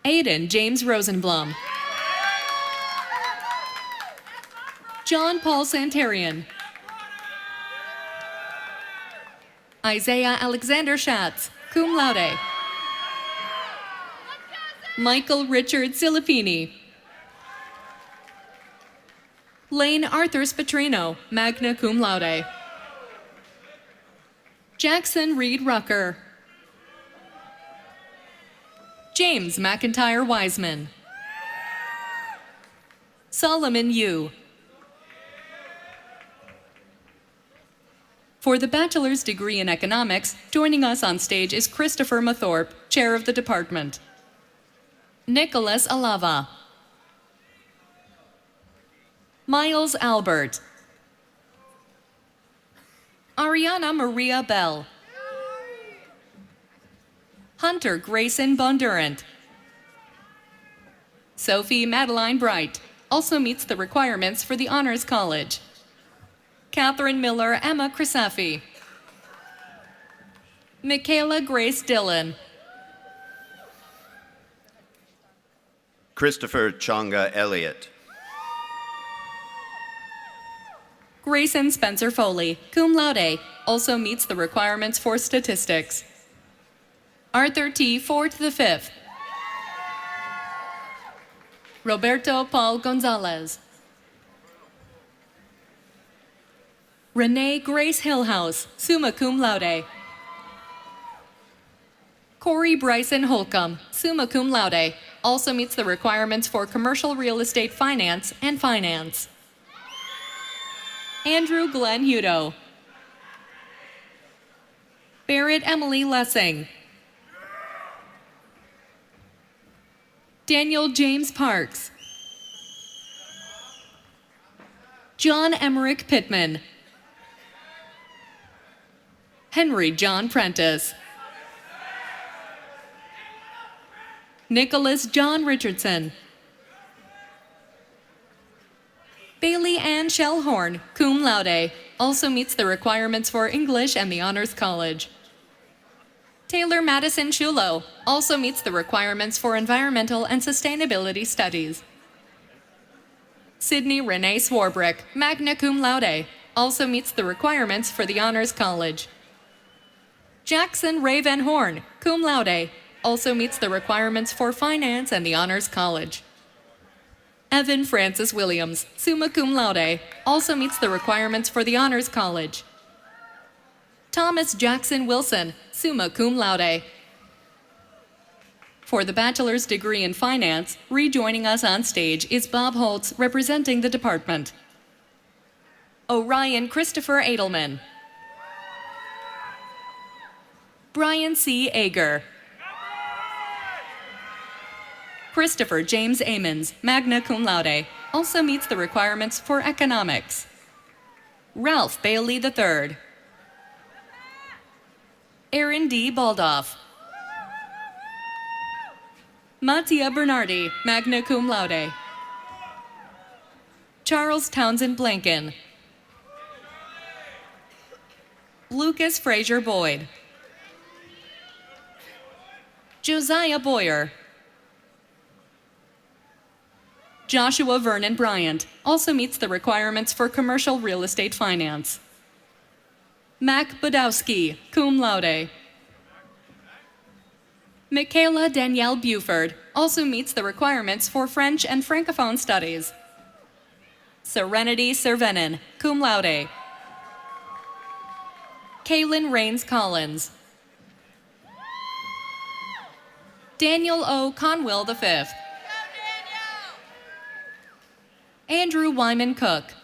Aiden James Rosenblum. John Paul Santarian. Isaiah Alexander Schatz, cum laude. Michael Richard Silipini. Lane Arthur Spatrino, magna cum laude. Jackson Reed Rucker. James McIntyre Wiseman. Solomon Yu. For the bachelor's degree in economics, joining us on stage is Christopher Mathorpe, chair of the department. Nicholas Alava. Miles Albert. Ariana Maria Bell. Hunter Grayson Bondurant. Sophie Madeline Bright also meets the requirements for the Honors College. Catherine Miller Emma Crisafi. Michaela Grace Dillon. Christopher Chonga Elliott. Grayson Spencer Foley, cum laude, also meets the requirements for statistics. Arthur T. Ford V. Roberto Paul Gonzalez. Renee Grace Hillhouse, summa cum laude. Corey Bryson Holcomb, summa cum laude, also meets the requirements for commercial real estate finance and finance. Andrew Glenn Hudo. Barrett Emily Lessing. Daniel James Parks. John Emmerich Pittman. Henry John Prentice. Nicholas John Richardson. Bailey Ann Shellhorn, cum laude, also meets the requirements for English and the Honors College. Taylor Madison Shulo also meets the requirements for Environmental and Sustainability Studies. Sydney Renee Swarbrick, magna cum laude, also meets the requirements for the Honors College. Jackson Ray Van Horn, cum laude, also meets the requirements for Finance and the Honors College. Evan Francis Williams, summa cum laude, also meets the requirements for the Honors College. Thomas Jackson Wilson, summa cum laude. For the bachelor's degree in finance, rejoining us on stage is Bob Holtz representing the department. Orion Christopher Edelman. Brian C. Ager. Christopher James Amons, magna cum laude, also meets the requirements for economics. Ralph Bailey III. Aaron D. Baldoff. Mattia Bernardi, magna cum laude. Charles Townsend Blanken. Lucas Frazier Boyd. Josiah Boyer. Joshua Vernon Bryant also meets the requirements for commercial real estate finance. Mac Budowski, cum laude. Michaela Danielle Buford also meets the requirements for French and Francophone studies. Serenity Cervenin, cum laude. Kaylin Rains Collins. Daniel O. Conwill V. Andrew Wyman Cook.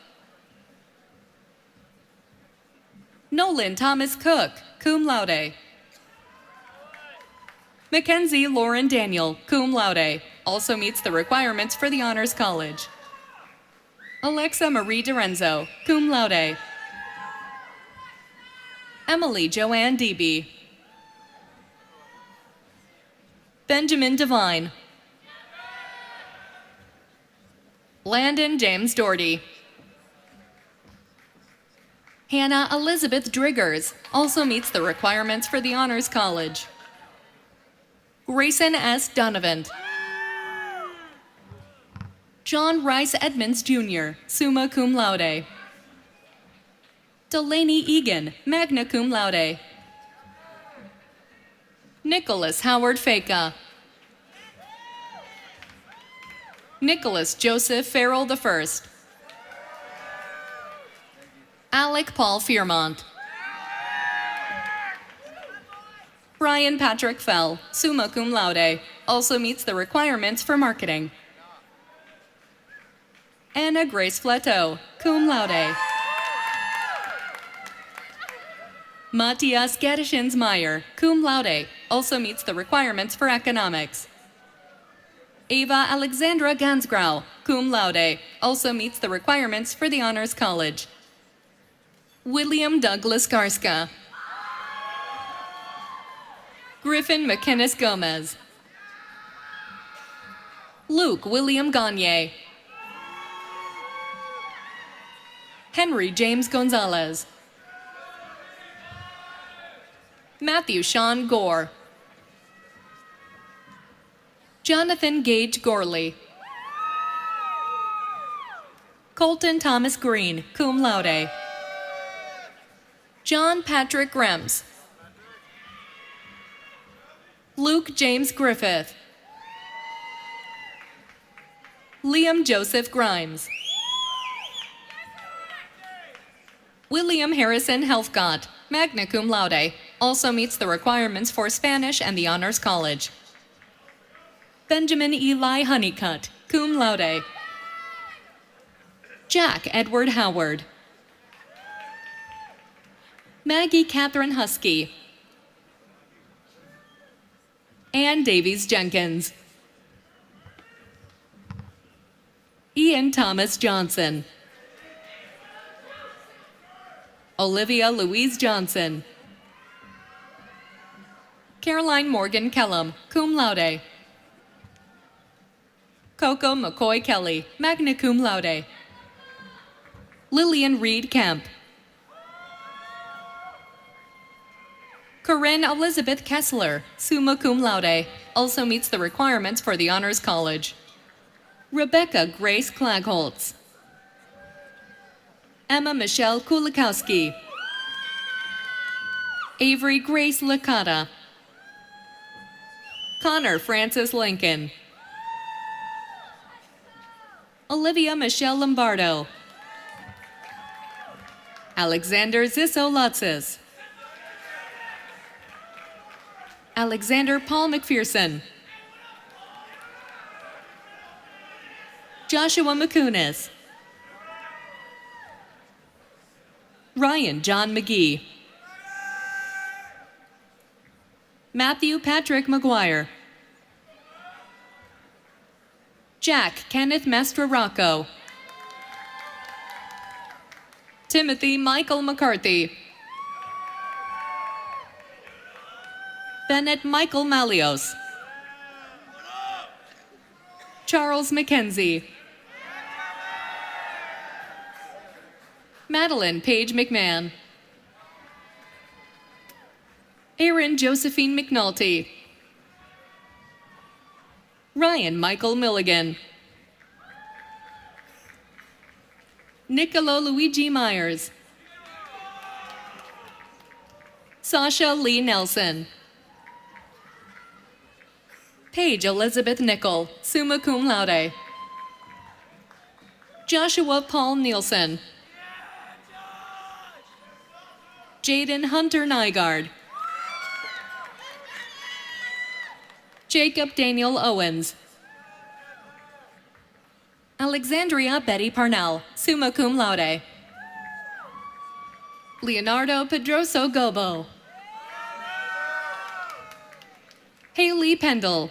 Nolan Thomas Cook, cum laude. Mackenzie Lauren Daniel, cum laude, also meets the requirements for the Honors College. Alexa Marie DiRenzo, cum laude. Emily Joanne Debe. Benjamin Devine. Landon James Doherty. Hannah Elizabeth Driggers also meets the requirements for the Honors College. Grayson S. Donovan. John Rice Edmonds Jr., summa cum laude. Delaney Egan, magna cum laude. Nicholas Howard Faka. Nicholas Joseph Farrell I. Alec Paul Fearmont. Brian Patrick Fell, summa cum laude, also meets the requirements for marketing. Anna Grace Flateau, cum laude. Matthias Gaddishins-Meyer, cum laude, also meets the requirements for economics. Ava Alexandra Gansgrau, cum laude, also meets the requirements for the Honors College. William Douglas Garska. Griffin McInnes Gomez. Luke William Gagne. Henry James Gonzalez. Matthew Sean Gore. Jonathan Gage Gorley. Colton Thomas Green, cum laude. John Patrick Grems. Luke James Griffith. Liam Joseph Grimes. William Harrison Helfgott, magna cum laude, also meets the requirements for Spanish and the Honors College. Benjamin Eli Honeycutt, cum laude. Jack Edward Howard. Maggie Catherine Husky. Ann Davies Jenkins. Ian Thomas Johnson. Olivia Louise Johnson. Caroline Morgan Kellum, cum laude. Coco McCoy Kelly, magna cum laude. Lillian Reed Kemp. Corinne Elizabeth Kessler, summa cum laude, also meets the requirements for the Honors College. Rebecca Grace Klagholtz. Emma Michelle Kulikowski. Avery Grace Licata. Connor Francis Lincoln. Olivia Michelle Lombardo. Alexander Zisso Lutsis. Alexander Paul McPherson. Joshua McCunis. Ryan John McGee. Matthew Patrick McGuire. Jack Kenneth Mastrorocco. Timothy Michael McCarthy. Bennett Michael Malios. Charles McKenzie. Madeline Page McMahon. Erin Josephine McNulty. Ryan Michael Milligan. Nicolo Luigi Myers. Sasha Lee Nelson. Paige Elizabeth Nickel, summa cum laude. Joshua Paul Nielsen. Jaden Hunter Nygaard. Jacob Daniel Owens. Alexandria Betty Parnell, summa cum laude. Leonardo Pedroso Gobo. Haley Pendle.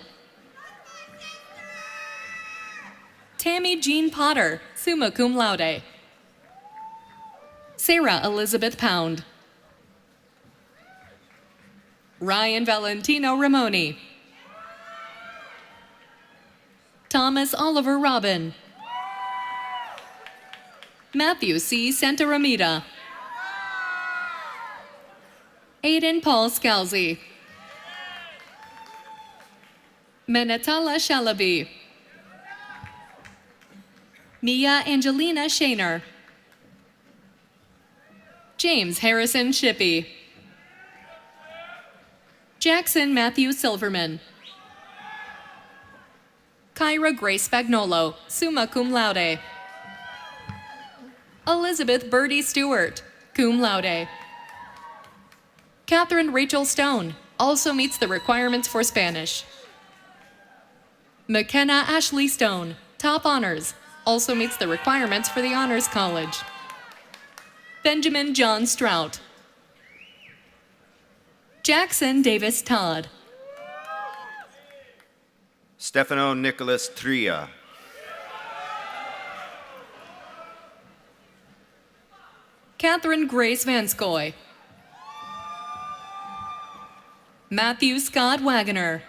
Tammy Jean Potter, summa cum laude. Sarah Elizabeth Pound. Ryan Valentino Ramoni. Thomas Oliver Robin. Matthew C. Santaramita. Aiden Paul Scalzi. Menatala Shalaby. Mia Angelina Shaner. James Harrison Shippey. Jackson Matthew Silverman. Kyra Grace Spagnolo, summa cum laude. Elizabeth Birdie Stewart, cum laude. Catherine Rachel Stone, also meets the requirements for Spanish. McKenna Ashley Stone, top honors, also meets the requirements for the Honors College. Benjamin John Strout. Jackson Davis Todd. Stefano Nicholas Tria. Catherine Grace Vanskoy. Matthew Scott Wagoner.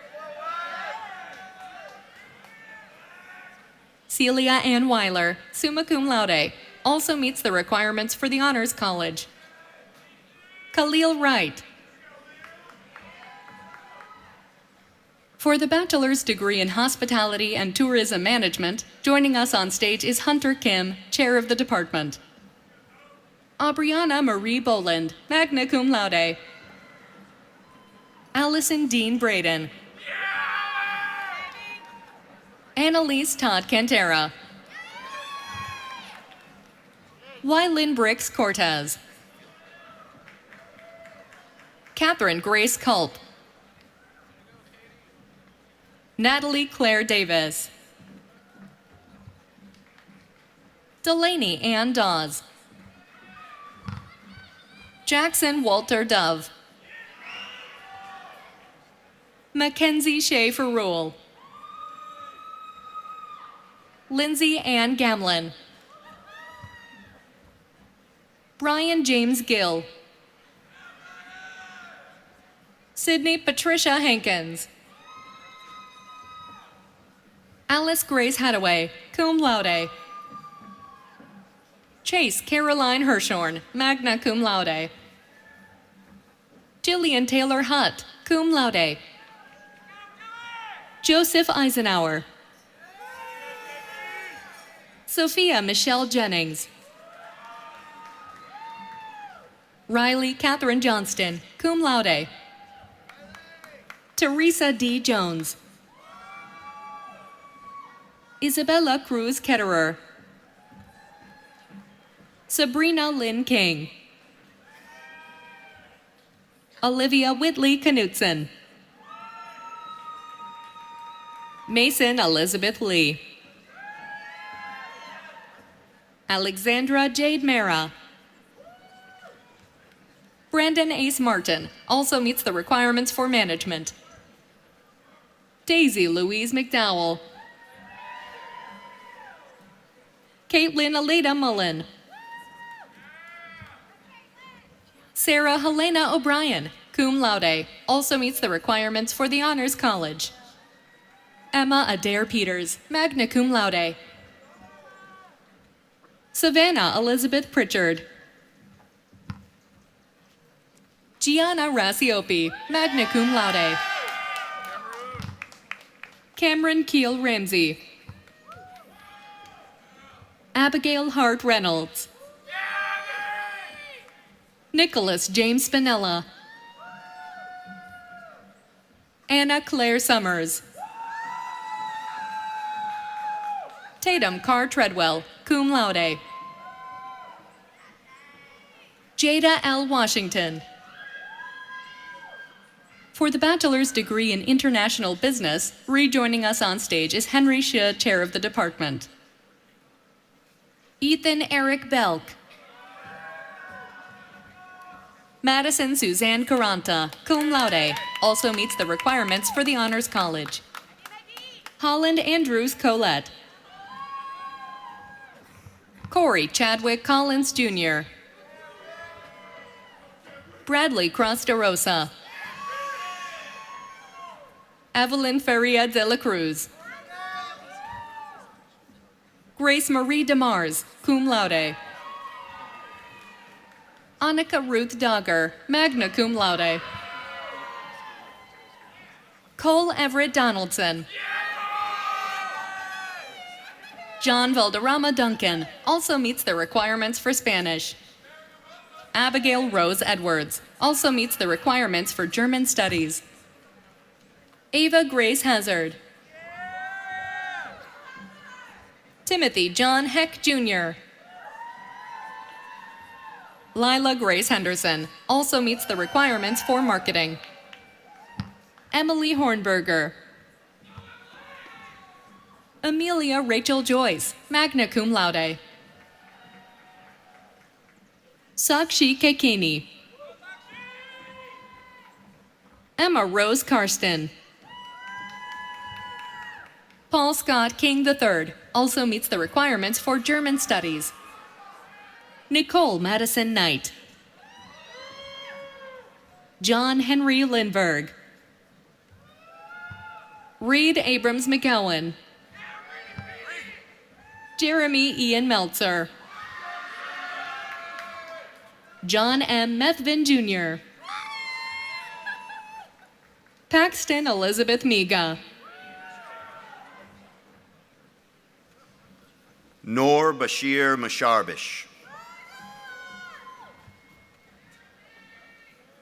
Celia Ann Weiler, summa cum laude, also meets the requirements for the Honors College. Khalil Wright. For the bachelor's degree in hospitality and tourism management, joining us on stage is Hunter Kim, chair of the department. Aubriana Marie Boland, magna cum laude. Allison Dean Braden. Annalise Todd Cantera. Wylin Bricks Cortez. Catherine Grace Culp. Natalie Claire Davis. Delaney Ann Dawes. Jackson Walter Dove. Mackenzie Schaefer Rule. Lindsay Ann Gamlin. Brian James Gill. Sydney Patricia Hankins. Alice Grace Hadaway, cum laude. Chase Caroline Hirshorn, magna cum laude. Jillian Taylor Hutt, cum laude. Joseph Eisenhower. Sophia Michelle Jennings. Riley Catherine Johnston, cum laude. Teresa D. Jones. Isabella Cruz Ketterer. Sabrina Lynn King. Olivia Whitley Knutson. Mason Elizabeth Lee. Alexandra Jade Mara. Brandon Ace Martin, also meets the requirements for management. Daisy Louise McDowell. Caitlin Aleda Mullen. Sarah Helena O'Brien, cum laude, also meets the requirements for the Honors College. Emma Adair Peters, magna cum laude. Savannah Elizabeth Pritchard. Gianna Rasiopi, magna cum laude. Cameron Keel Ramsey. Abigail Hart Reynolds. Nicholas James Spinella. Anna Claire Summers. Tatum Carr Treadwell, cum laude. Jada L. Washington. For the bachelor's degree in international business, rejoining us on stage is Henry Shih, chair of the department. Ethan Eric Belk. Madison Suzanne Caranta, cum laude, also meets the requirements for the Honors College. Holland Andrews Colette. Corey Chadwick Collins Jr. Bradley Cross de Rosa. Evelyn Feria de la Cruz. Grace Marie DeMars, cum laude. Annika Ruth Dogger, magna cum laude. Cole Everett Donaldson. John Valderrama Duncan, also meets the requirements for Spanish. Abigail Rose Edwards, also meets the requirements for German studies. Ava Grace Hazard. Timothy John Heck Jr. Lila Grace Henderson, also meets the requirements for marketing. Emily Hornberger. Amelia Rachel Joyce, magna cum laude. Sakshi Kekini. Emma Rose Karsten. Paul Scott King III, also meets the requirements for German studies. Nicole Madison Knight. John Henry Lindberg. Reed Abrams McGowan. Jeremy Ian Meltzer. John M. Methvin Jr. Paxton Elizabeth Miga. Noor Bashir Masharbish.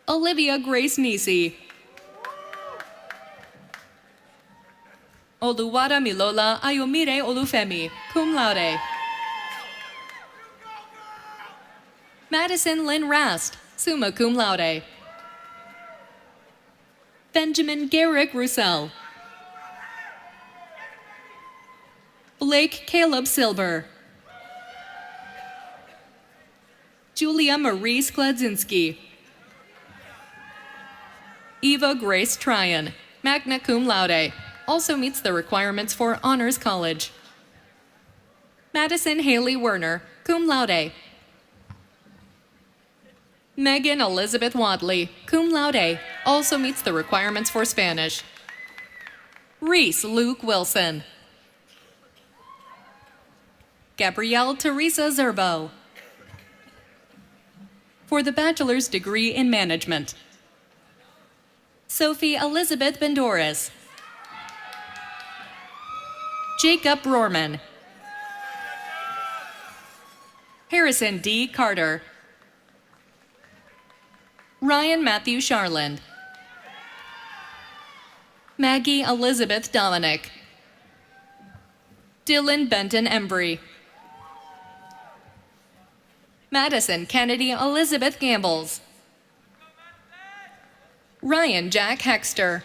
Olivia Grace Nisi. Oluwada Milola Ayomire Olufemi, cum laude. Madison Lynn Rast, summa cum laude. Benjamin Garrick Roussel. Blake Caleb Silber. Julia Marie Skladzinski. Eva Grace Tryon, magna cum laude, also meets the requirements for Honors College. Madison Haley Werner, cum laude. Megan Elizabeth Wadley, cum laude, also meets the requirements for Spanish. Reese Luke Wilson. Gabrielle Teresa Zerbo. For the bachelor's degree in management. Sophie Elizabeth Bendoris. Jacob Rohrman. Harrison D. Carter. Ryan Matthew Charland. Maggie Elizabeth Dominic. Dylan Benton Embry. Madison Kennedy Elizabeth Gambles. Ryan Jack Hexter.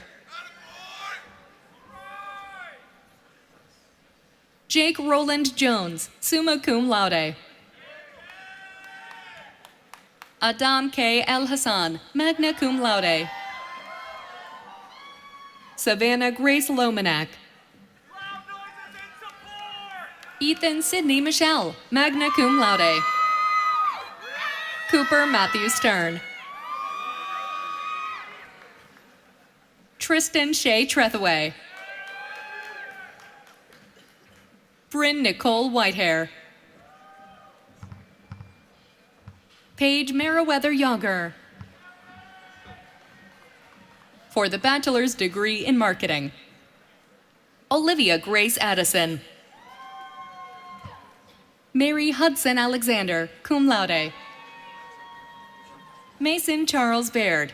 Jake Roland Jones, summa cum laude. Adam K. El Hassan, magna cum laude. Savannah Grace Lomanak. Ethan Sidney Michelle, magna cum laude. Cooper Matthew Stern. Tristan Shea Trethaway. Bryn Nicole Whitehair. Paige Meriwether Yager. For the bachelor's degree in marketing. Olivia Grace Addison. Mary Hudson Alexander, cum laude. Mason Charles Baird.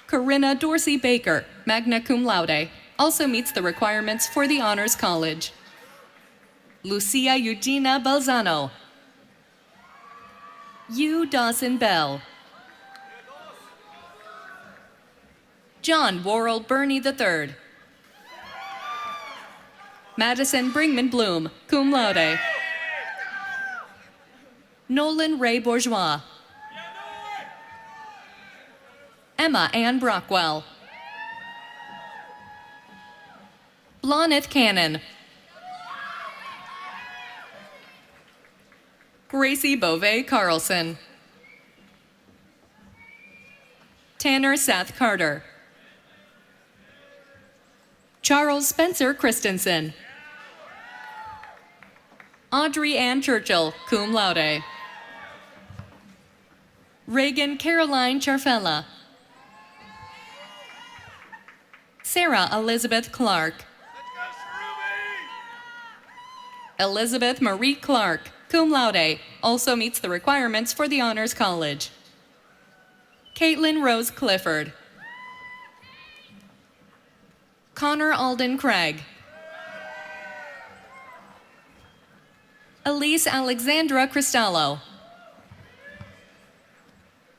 Corinna Dorsey Baker, magna cum laude, also meets the requirements for the Honors College. Lucia Eugenia Balzano. Hugh Dawson Bell. John Worrell Burney III. Madison Bringman Bloom, cum laude. Nolan Ray Bourgeois. Emma Ann Brockwell. Bloneth Cannon. Gracie Beauvais Carlson. Tanner Seth Carter. Charles Spencer Christensen. Audrey Ann Churchill, cum laude. Reagan Caroline Charfella. Sarah Elizabeth Clark. Elizabeth Marie Clark, cum laude, also meets the requirements for the Honors College. Caitlin Rose Clifford. Connor Alden Craig. Elise Alexandra Cristallo.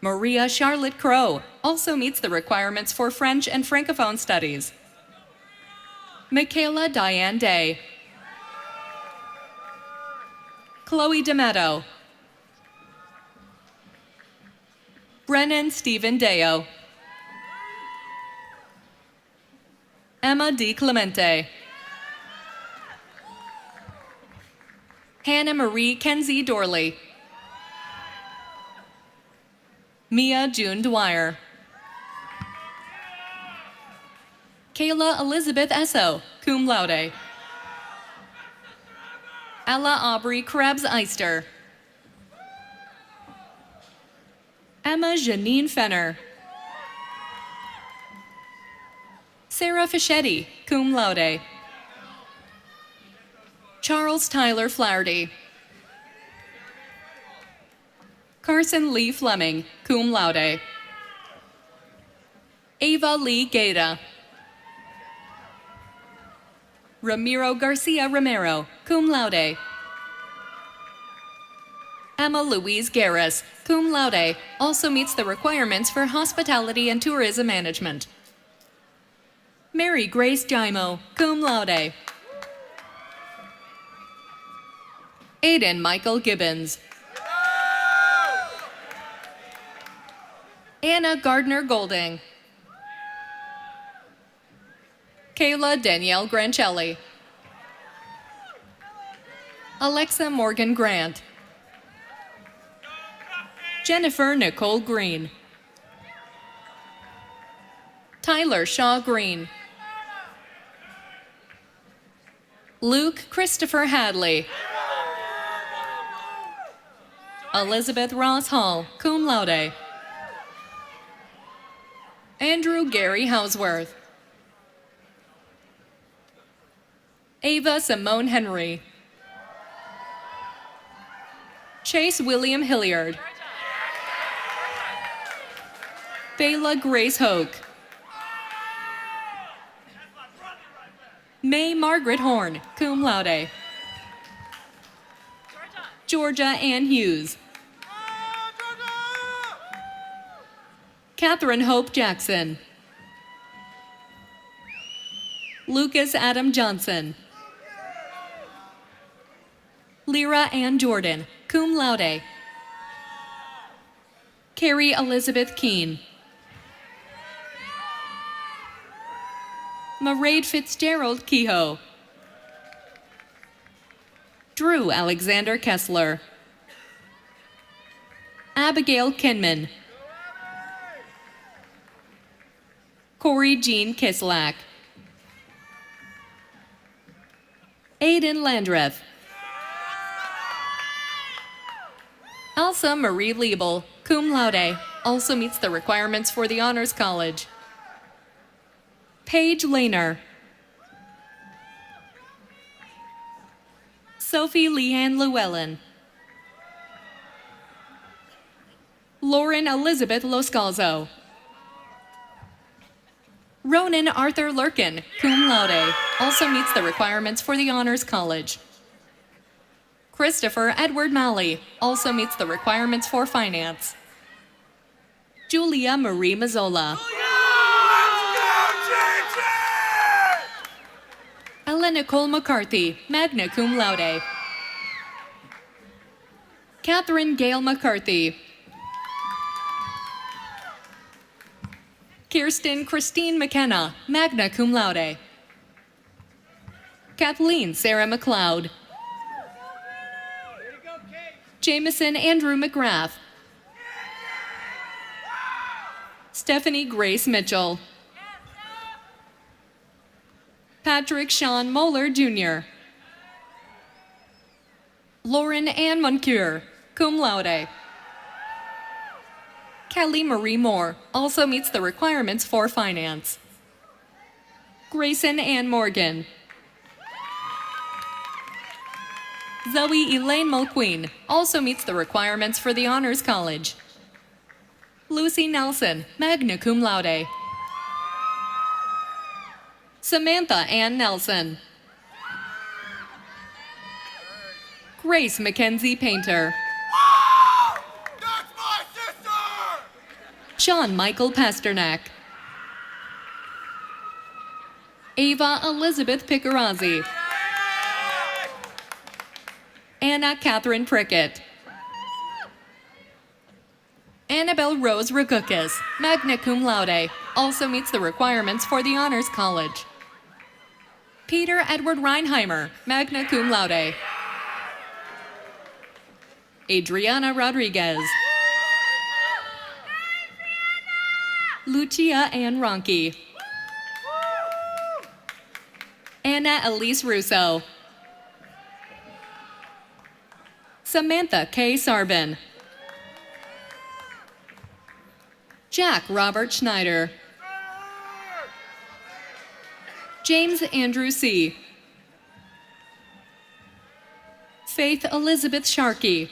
Maria Charlotte Crow also meets the requirements for French and Francophone studies. Michaela Diane Day. Chloe D'Amato. Brennan Stephen Deo. Emma D. Clemente. Hannah Marie Kenzie Dorley. Mia June Dwyer. Kayla Elizabeth Esso, cum laude. Ella Aubrey Krebs Eister. Emma Janine Fenner. Sarah Fischetti, cum laude. Charles Tyler Flaherty. Carson Lee Fleming, cum laude. Ava Lee Gaeta. Ramiro Garcia Romero, cum laude. Emma Louise Garris, cum laude, also meets the requirements for hospitality and tourism management. Mary Grace Jaimo, cum laude. Aiden Michael Gibbons. Anna Gardner Golding. Kayla Danielle Grancelli. Alexa Morgan Grant. Jennifer Nicole Green. Tyler Shaw Green. Luke Christopher Hadley. Elizabeth Ross Hall, cum laude. Andrew Gary Houseworth. Ava Simone Henry. Chase William Hilliard. Bayla Grace Hoke. May Margaret Horn, cum laude. Georgia Ann Hughes. Catherine Hope Jackson. Lucas Adam Johnson. Lyra Ann Jordan, cum laude. Carrie Elizabeth Keene. Mairead Fitzgerald Kehoe. Drew Alexander Kessler. Abigail Kinman. Corey Jean Kislak. Aiden Landreth. Elsa Marie Liebel, cum laude, also meets the requirements for the Honors College. Paige Lehner. Sophie Leanne Llewellyn. Lauren Elizabeth Loscalzo. Ronan Arthur Lurkin, cum laude, also meets the requirements for the Honors College. Christopher Edward Malley also meets the requirements for finance. Julia Marie Mazzola. Ella Nicole McCarthy, magna cum laude. Catherine Gail McCarthy. Kirsten Christine McKenna, magna cum laude. Kathleen Sarah McLeod. Jameson Andrew McGrath. Stephanie Grace Mitchell. Patrick Sean Moeller, Jr. Lauren Ann Moncure, cum laude. Kelly Marie Moore also meets the requirements for finance. Grayson Ann Morgan. Zoe Elaine Mulqueen also meets the requirements for the Honors College. Lucy Nelson, magna cum laude. Samantha Ann Nelson. Grace Mackenzie Painter. That's my sister! Sean Michael Pasternak. Ava Elizabeth Picarazzi. Anna Catherine Prickett. Annabelle Rose Ragukis, magna cum laude, also meets the requirements for the Honors College. Peter Edward Reinheimer, magna cum laude. Adriana Rodriguez. Lucia Ann Ronke. Anna Elise Russo. Samantha K. Sarbin. Jack Robert Schneider. James Andrew C. Faith Elizabeth Sharkey.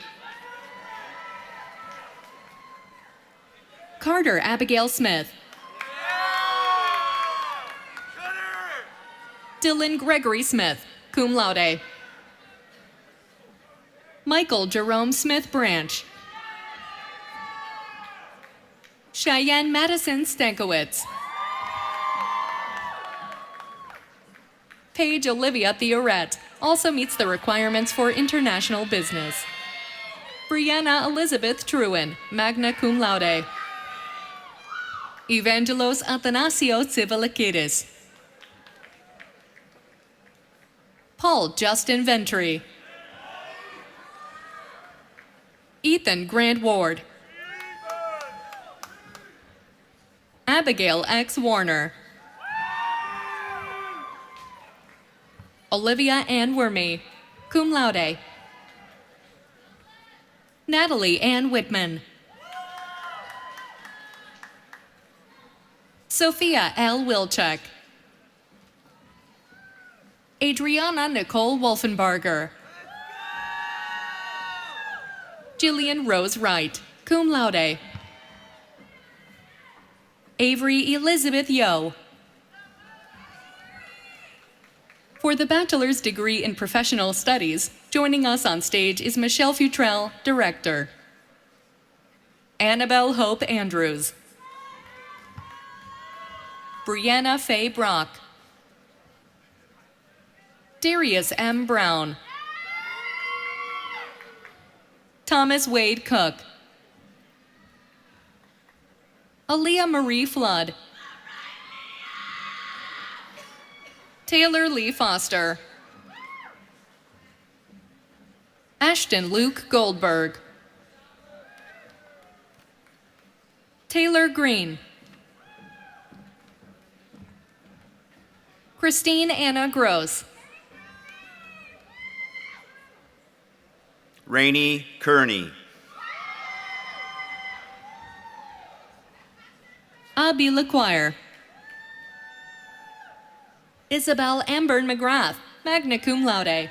Carter Abigail Smith. Dylan Gregory Smith, cum laude. Michael Jerome Smith Branch. Cheyenne Madison Stankiewicz. Paige Olivia Theoret also meets the requirements for international business. Brianna Elizabeth Truen, magna cum laude. Evangelos Athanasio Tsivalakidis. Paul Justin Ventry. Ethan Grant Ward. Abigail X. Warner. Olivia Ann Wormy, cum laude. Natalie Ann Whitman. Sophia L. Wilczek. Adriana Nicole Wolfenbarger. Jillian Rose Wright, cum laude. Avery Elizabeth Yo. For the bachelor's degree in professional studies, joining us on stage is Michelle Futrell, director. Annabelle Hope Andrews. Brianna Faye Brock. Darius M. Brown. Thomas Wade Cook. Aaliyah Marie Flood. Taylor Lee Foster. Ashton Luke Goldberg. Taylor Green. Christine Anna Gross. Rainey Kearney. Abby LaQuire. Isabel Amber McGrath, magna cum laude.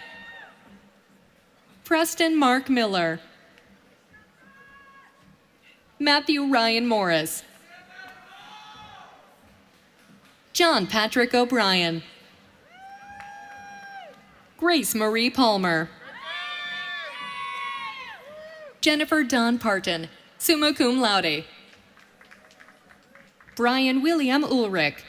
Preston Mark Miller. Matthew Ryan Morris. John Patrick O'Brien. Grace Marie Palmer. Jennifer Dawn Parton, summa cum laude. Brian William Ulrich.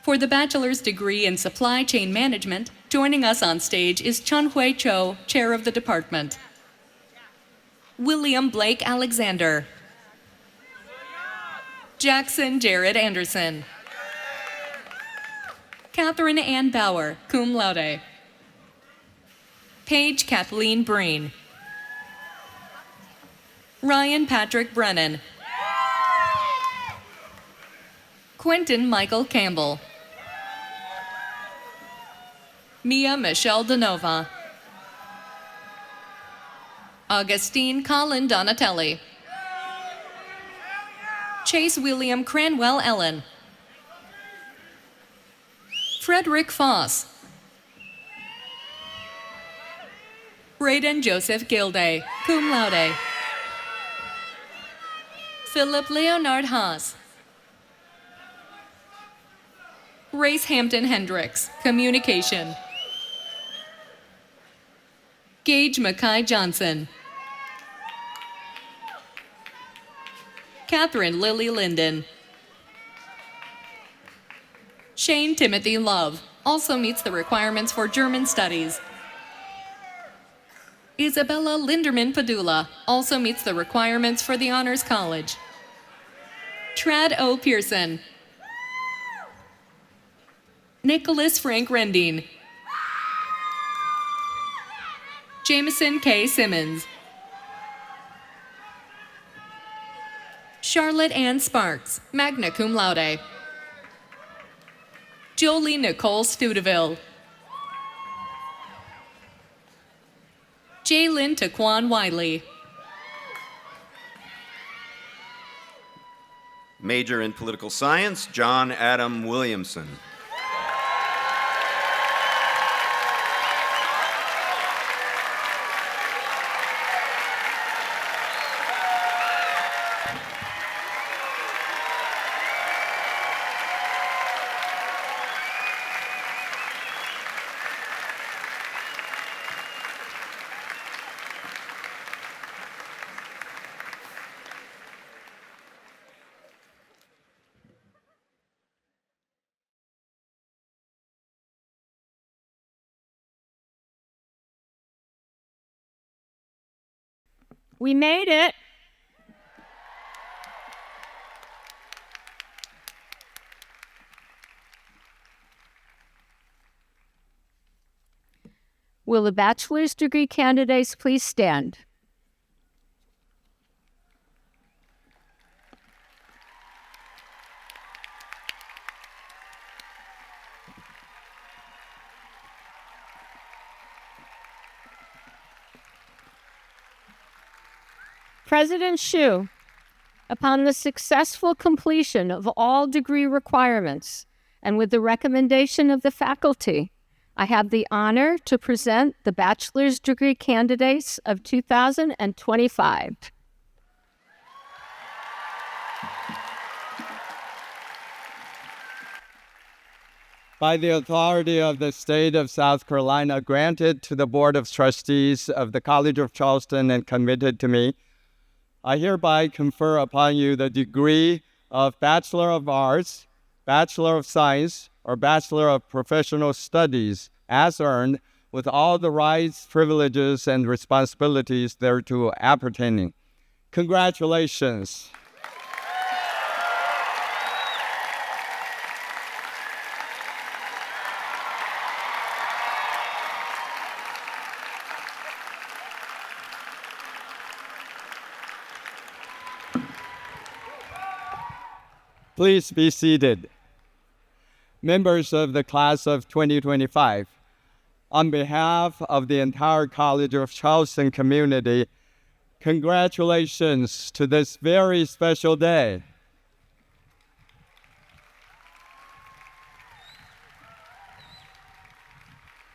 For the bachelor's degree in supply chain management, joining us on stage is Chun Hui Cho, chair of the department. William Blake Alexander. Jackson Jared Anderson. Catherine Ann Bauer, cum laude. Paige Kathleen Breen. Ryan Patrick Brennan. Quentin Michael Campbell. Mia Michelle DeNova. Augustine Colin Donatelli. Chase William Cranwell Ellen. Frederick Foss. Braden Joseph Gilday, cum laude. Philip Leonard Haas. Grace Hampton Hendricks, communication. Gage Mackay Johnson. Catherine Lily Linden. Shane Timothy Love, also meets the requirements for German studies. Isabella Linderman Padula, also meets the requirements for the Honors College. Trad O. Pearson. Nicholas Frank Rendine. Jameson K. Simmons. Charlotte Ann Sparks, magna cum laude. Jolie Nicole Studeville. Jaylyn Taquan Wiley. Major in political science, John Adam Williamson. We made it. Will the bachelor's degree candidates please stand? President Hsu, upon the successful completion of all degree requirements and with the recommendation of the faculty, I have the honor to present the bachelor's degree candidates of 2025. By the authority of the state of South Carolina, granted to the Board of Trustees of the College of Charleston and committed to me, I hereby confer upon you the degree of Bachelor of Arts, Bachelor of Science, or Bachelor of Professional Studies as earned, with all the rights, privileges, and responsibilities thereto appertaining. Congratulations. Please be seated. Members of the class of 2025, on behalf of the entire College of Charleston community, congratulations to this very special day.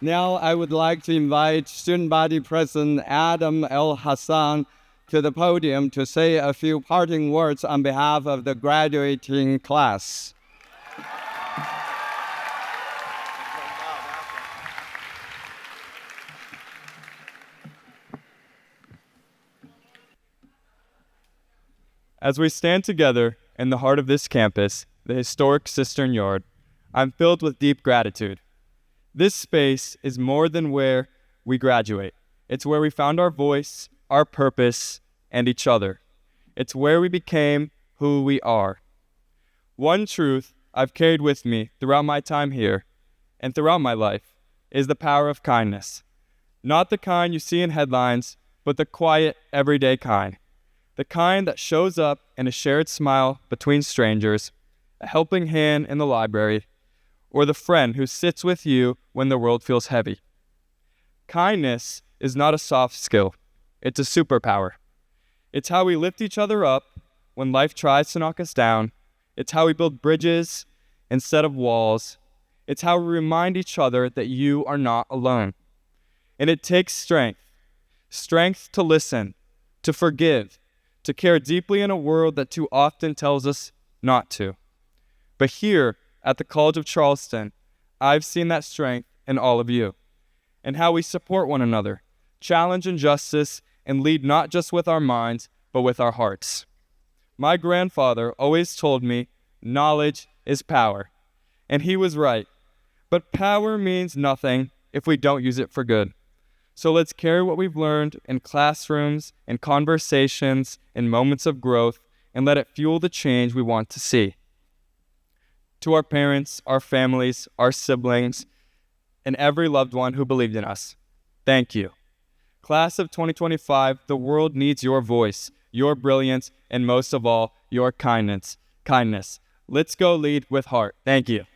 Now I would like to invite Student Body President Adam L. Hassan to the podium to say a few parting words on behalf of the graduating class. As we stand together in the heart of this campus, the historic Cistern Yard, I'm filled with deep gratitude. This space is more than where we graduate. It's where we found our voice, our purpose, and each other. It's where we became who we are. One truth I've carried with me throughout my time here and throughout my life is the power of kindness. Not the kind you see in headlines, but the quiet, everyday kind. The kind that shows up in a shared smile between strangers, a helping hand in the library, or the friend who sits with you when the world feels heavy. Kindness is not a soft skill. It's a superpower. It's how we lift each other up when life tries to knock us down. It's how we build bridges instead of walls. It's how we remind each other that you are not alone. And it takes strength. Strength to listen, to forgive, to care deeply in a world that too often tells us not to. But here at the College of Charleston, I've seen that strength in all of you, and how we support one another, challenge injustice, and lead not just with our minds, but with our hearts. My grandfather always told me, knowledge is power, and he was right. But power means nothing if we don't use it for good. So let's carry what we've learned in classrooms, in conversations, in moments of growth, and let it fuel the change we want to see. To our parents, our families, our siblings, and every loved one who believed in us, thank you. Class of 2025, the world needs your voice, your brilliance, and most of all, your kindness. Let's go lead with heart. Thank you.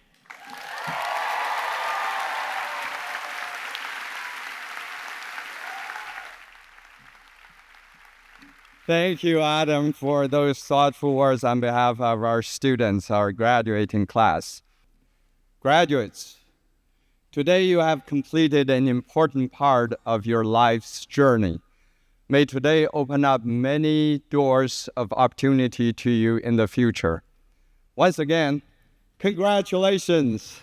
Thank you, Adam, for those thoughtful words on behalf of our students, our graduating class. Graduates, today you have completed an important part of your life's journey. May today open up many doors of opportunity to you in the future. Once again, congratulations.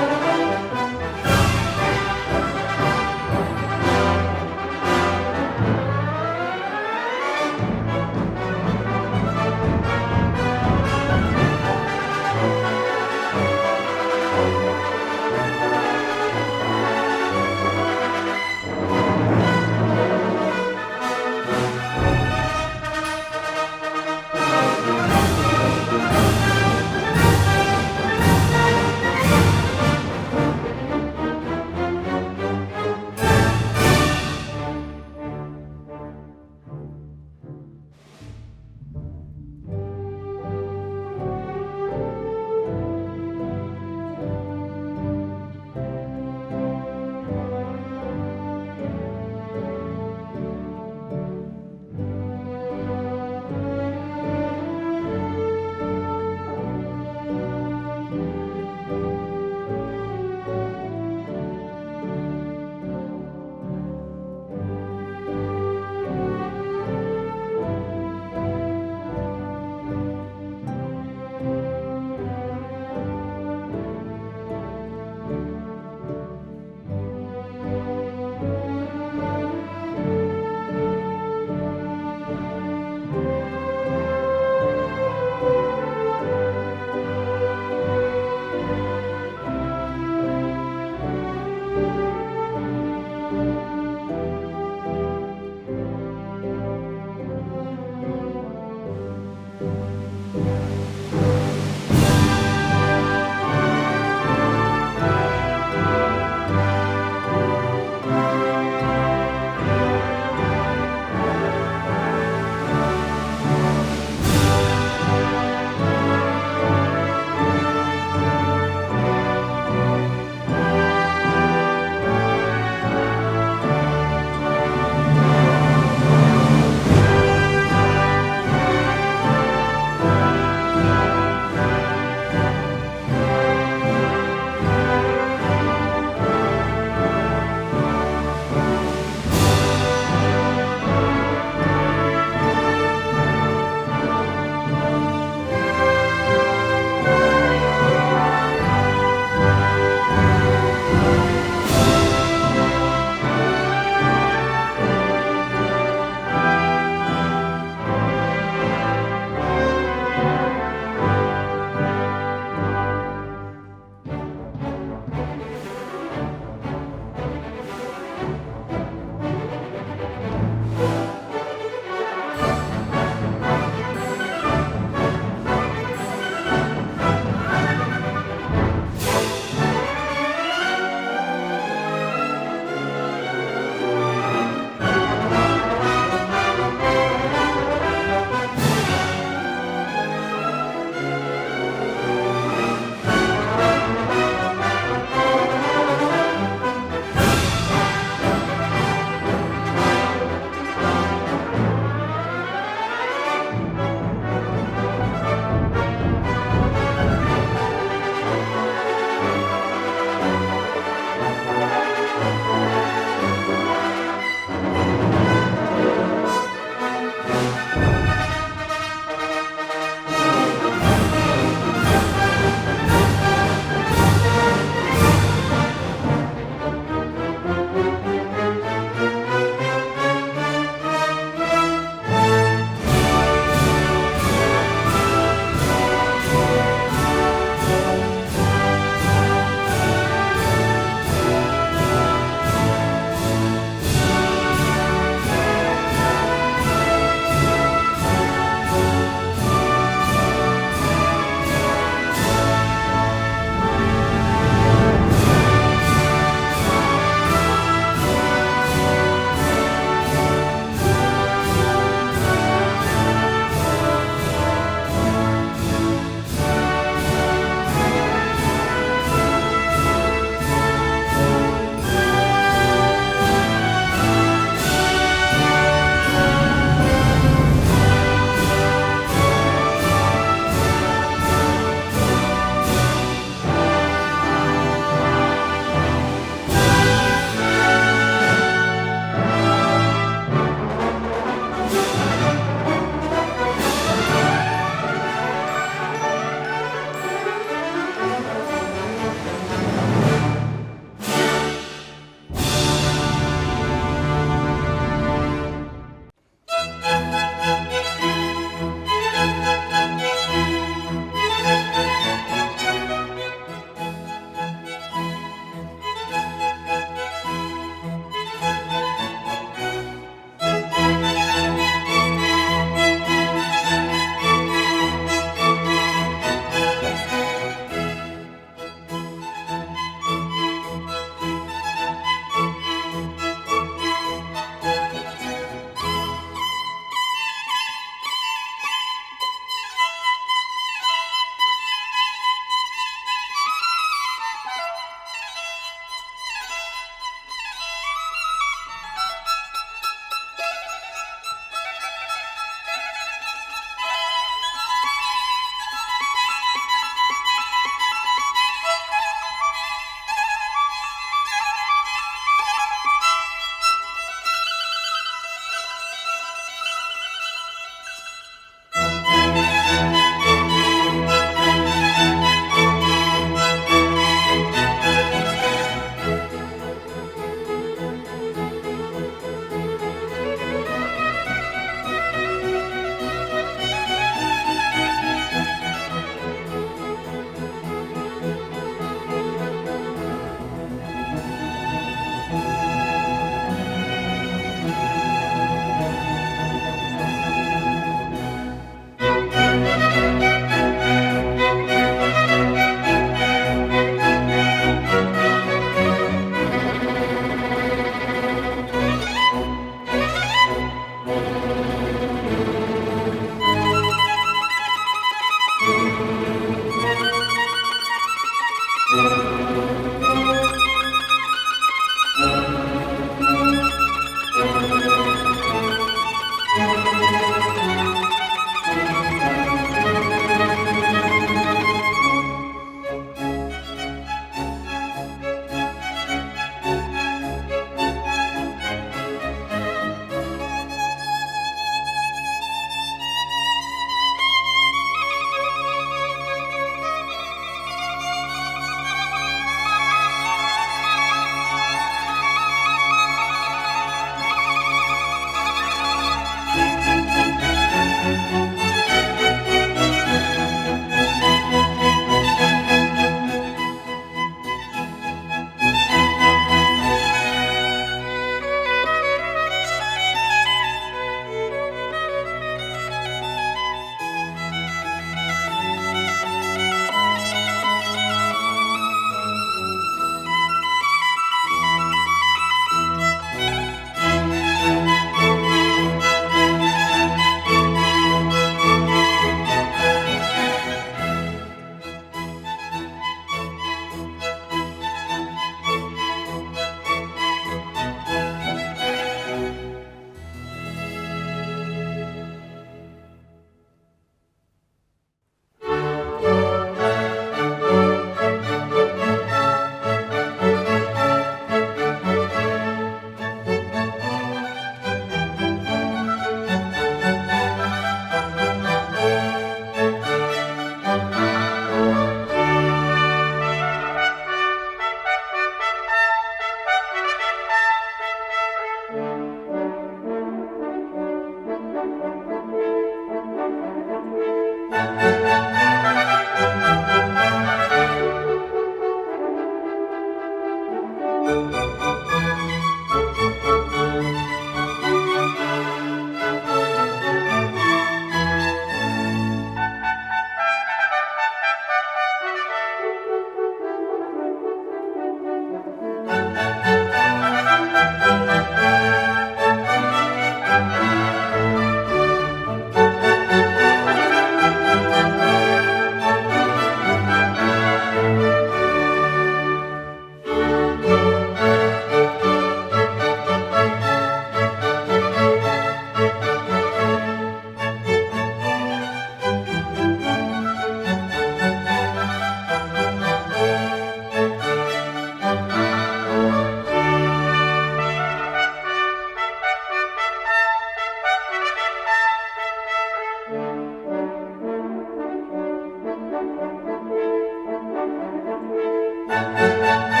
Thank you.